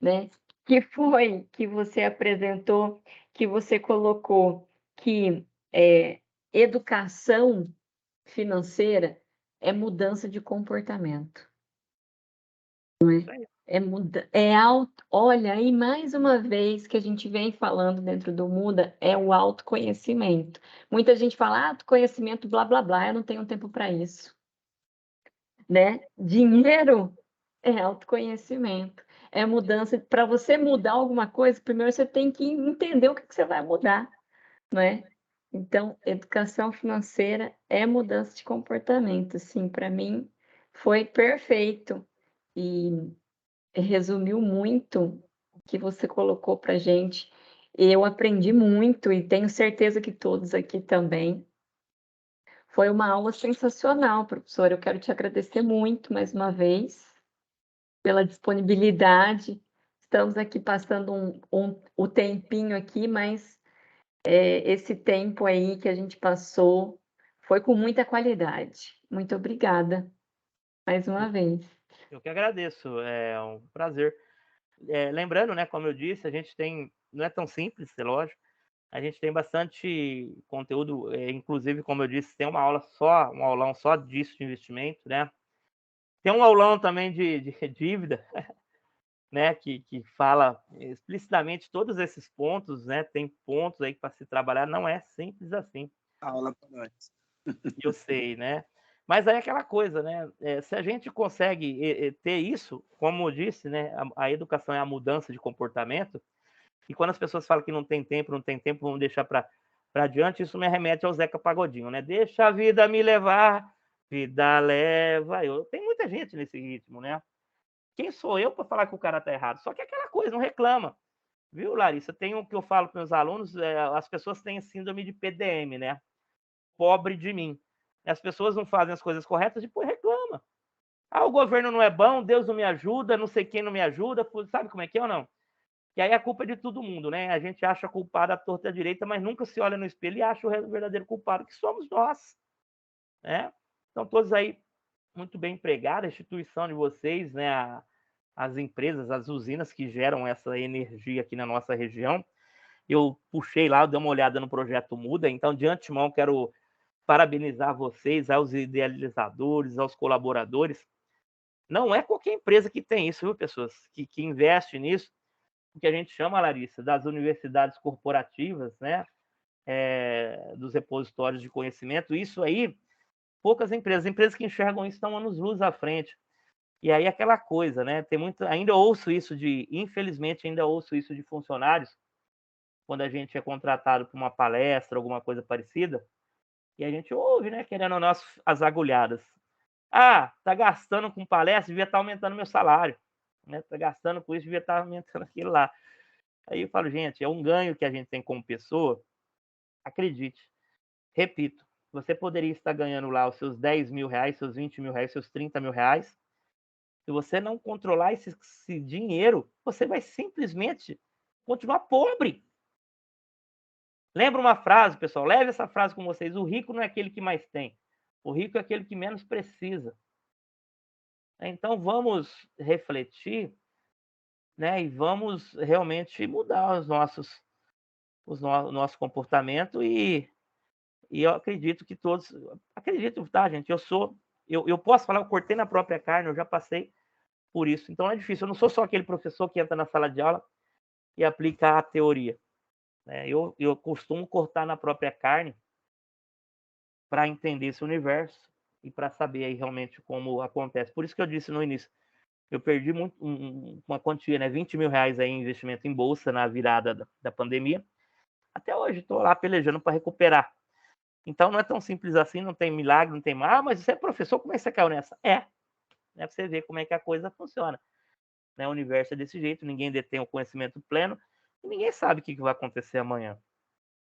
né? Que foi que você apresentou, que você colocou que educação financeira é mudança de comportamento. Olha, e mais uma vez que a gente vem falando dentro do Muda é o autoconhecimento. Muita gente fala, autoconhecimento, blá, blá, blá, eu não tenho tempo para isso, né? Dinheiro é autoconhecimento, é mudança. Para você mudar alguma coisa, primeiro você tem que entender o que você vai mudar, não é? Então, educação financeira é mudança de comportamento, sim, para mim foi perfeito. E resumiu muito o que você colocou para gente. Eu aprendi muito e tenho certeza que todos aqui também. Foi uma aula sensacional, professora. Eu quero te agradecer muito mais uma vez pela disponibilidade. Estamos aqui passando o tempinho aqui, mas esse tempo aí que a gente passou foi com muita qualidade. Muito obrigada mais uma vez. Eu que agradeço, é um prazer. Lembrando, né, como eu disse, a gente não é tão simples, é lógico, a gente tem bastante conteúdo, inclusive, como eu disse, tem um aulão só disso de investimento, né? Tem um aulão também de dívida, né, que fala explicitamente todos esses pontos, né? Tem pontos aí para se trabalhar, não é simples assim. Aula para nós. Eu sei, né? Mas aí é aquela coisa, né? Se a gente consegue ter isso, como eu disse, né? A educação é a mudança de comportamento. E quando as pessoas falam que não tem tempo, vamos deixar para adiante, isso me remete ao Zeca Pagodinho, né? Deixa a vida me levar, vida leva. Tem muita gente nesse ritmo, né? Quem sou eu para falar que o cara tá errado? Só que é aquela coisa, não reclama. Viu, Larissa? Tem o que eu falo para meus alunos, as pessoas têm síndrome de PDM, né? Pobre de mim. As pessoas não fazem as coisas corretas e depois reclama. O governo não é bom, Deus não me ajuda, não sei quem não me ajuda, sabe como é que é ou não? E aí a culpa é de todo mundo, né? A gente acha culpado à torta e à direita, mas nunca se olha no espelho e acha o verdadeiro culpado, que somos nós, né? Então todos aí muito bem empregada, a instituição de vocês, né? As empresas, as usinas que geram essa energia aqui na nossa região. Eu puxei lá, dei uma olhada no projeto Muda, então de antemão quero parabenizar vocês, aos idealizadores, aos colaboradores. Não é qualquer empresa que tem isso, viu, pessoas? Que investe nisso, o que a gente chama, Larissa, das universidades corporativas, né? Dos repositórios de conhecimento. Isso aí, poucas empresas que enxergam isso estão anos-luz à frente. E aí aquela coisa, né? Tem muito, infelizmente, ainda ouço isso de funcionários, quando a gente é contratado para uma palestra, alguma coisa parecida, e a gente ouve, né, querendo ou não, as agulhadas. Ah, tá gastando com palestra, devia estar aumentando meu salário. Né? Tá gastando com isso, devia estar aumentando aquilo lá. Aí eu falo, gente, é um ganho que a gente tem como pessoa. Acredite, repito, você poderia estar ganhando lá os seus 10 mil reais, seus 20 mil reais, seus 30 mil reais. Se você não controlar esse dinheiro, você vai simplesmente continuar pobre. Lembra uma frase, pessoal? Leve essa frase com vocês. O rico não é aquele que mais tem. O rico é aquele que menos precisa. Então, vamos refletir, né? E vamos realmente mudar o nosso comportamento. E eu acredito que todos... Acredito, tá, gente? Eu posso falar, eu cortei na própria carne, eu já passei por isso. Então, é difícil. Eu não sou só aquele professor que entra na sala de aula e aplica a teoria. Né? Eu costumo cortar na própria carne para entender esse universo e para saber aí realmente como acontece. Por isso que eu disse no início, eu perdi muito, uma quantia, né, 20 mil reais aí em investimento em bolsa na virada da pandemia. Até hoje estou lá pelejando para recuperar. Então não é tão simples assim, não tem milagre, não tem... Ah, mas você é professor, como é que você caiu nessa? Né, para você ver como é que a coisa funciona. Né, o universo é desse jeito, ninguém detém o conhecimento pleno e ninguém sabe o que vai acontecer amanhã.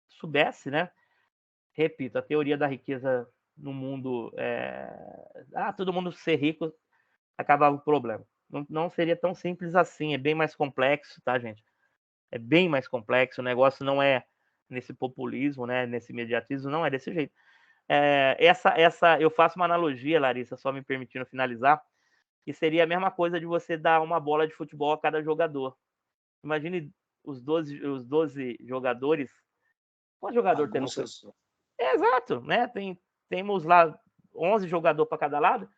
Se soubesse, né? Repito, a teoria da riqueza no mundo, todo mundo ser rico, acabava o problema. Não seria tão simples assim, é bem mais complexo, tá, gente? É bem mais complexo, o negócio não é nesse populismo, né, nesse imediatismo, não é desse jeito. Eu faço uma analogia, Larissa, só me permitindo finalizar, que seria a mesma coisa de você dar uma bola de futebol a cada jogador. Imagine os 12 jogadores. Quantos jogadores tem no futebol? Exato, né? Temos lá 11 jogadores para cada lado.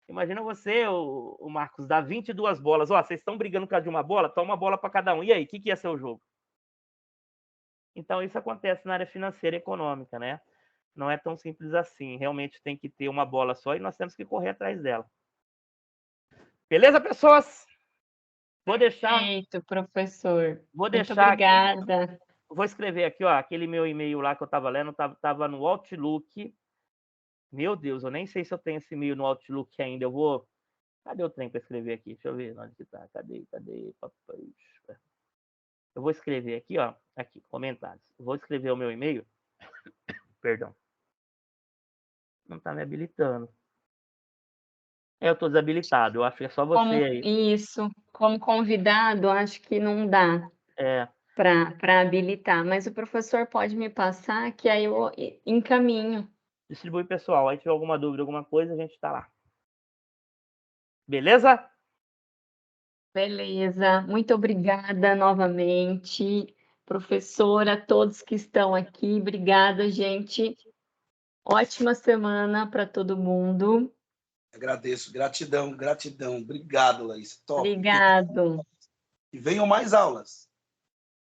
Imagina você, o Marcos, dá 22 bolas. Ó, vocês estão brigando por causa de uma bola? Toma uma bola para cada um. E aí, o que ia ser o jogo? Então, isso acontece na área financeira e econômica, né? Não é tão simples assim. Realmente tem que ter uma bola só e nós temos que correr atrás dela. Beleza, pessoas? Vou deixar... Perfeito, professor. Vou Muito deixar obrigada. Aqui, vou escrever aqui, ó, aquele meu e-mail lá que eu estava lendo, estava no Outlook. Meu Deus, eu nem sei se eu tenho esse e-mail no Outlook ainda. Eu vou... Cadê o trem para escrever aqui? Deixa eu ver onde que tá. Cadê? Papai? Eu vou escrever aqui, ó. Aqui, comentários. Vou escrever o meu e-mail. Perdão. Não tá me habilitando. Eu tô desabilitado. Eu acho que é só você aí. Isso, como convidado, acho que não dá para habilitar, mas o professor pode me passar, que aí eu encaminho. Distribui, pessoal. Aí, se tiver alguma dúvida, alguma coisa, a gente tá lá. Beleza? Beleza. Muito obrigada novamente, professora, todos que estão aqui. Obrigada, gente. Ótima semana para todo mundo. Agradeço. Gratidão. Obrigado, Laís. Top. Obrigado. E venham mais aulas.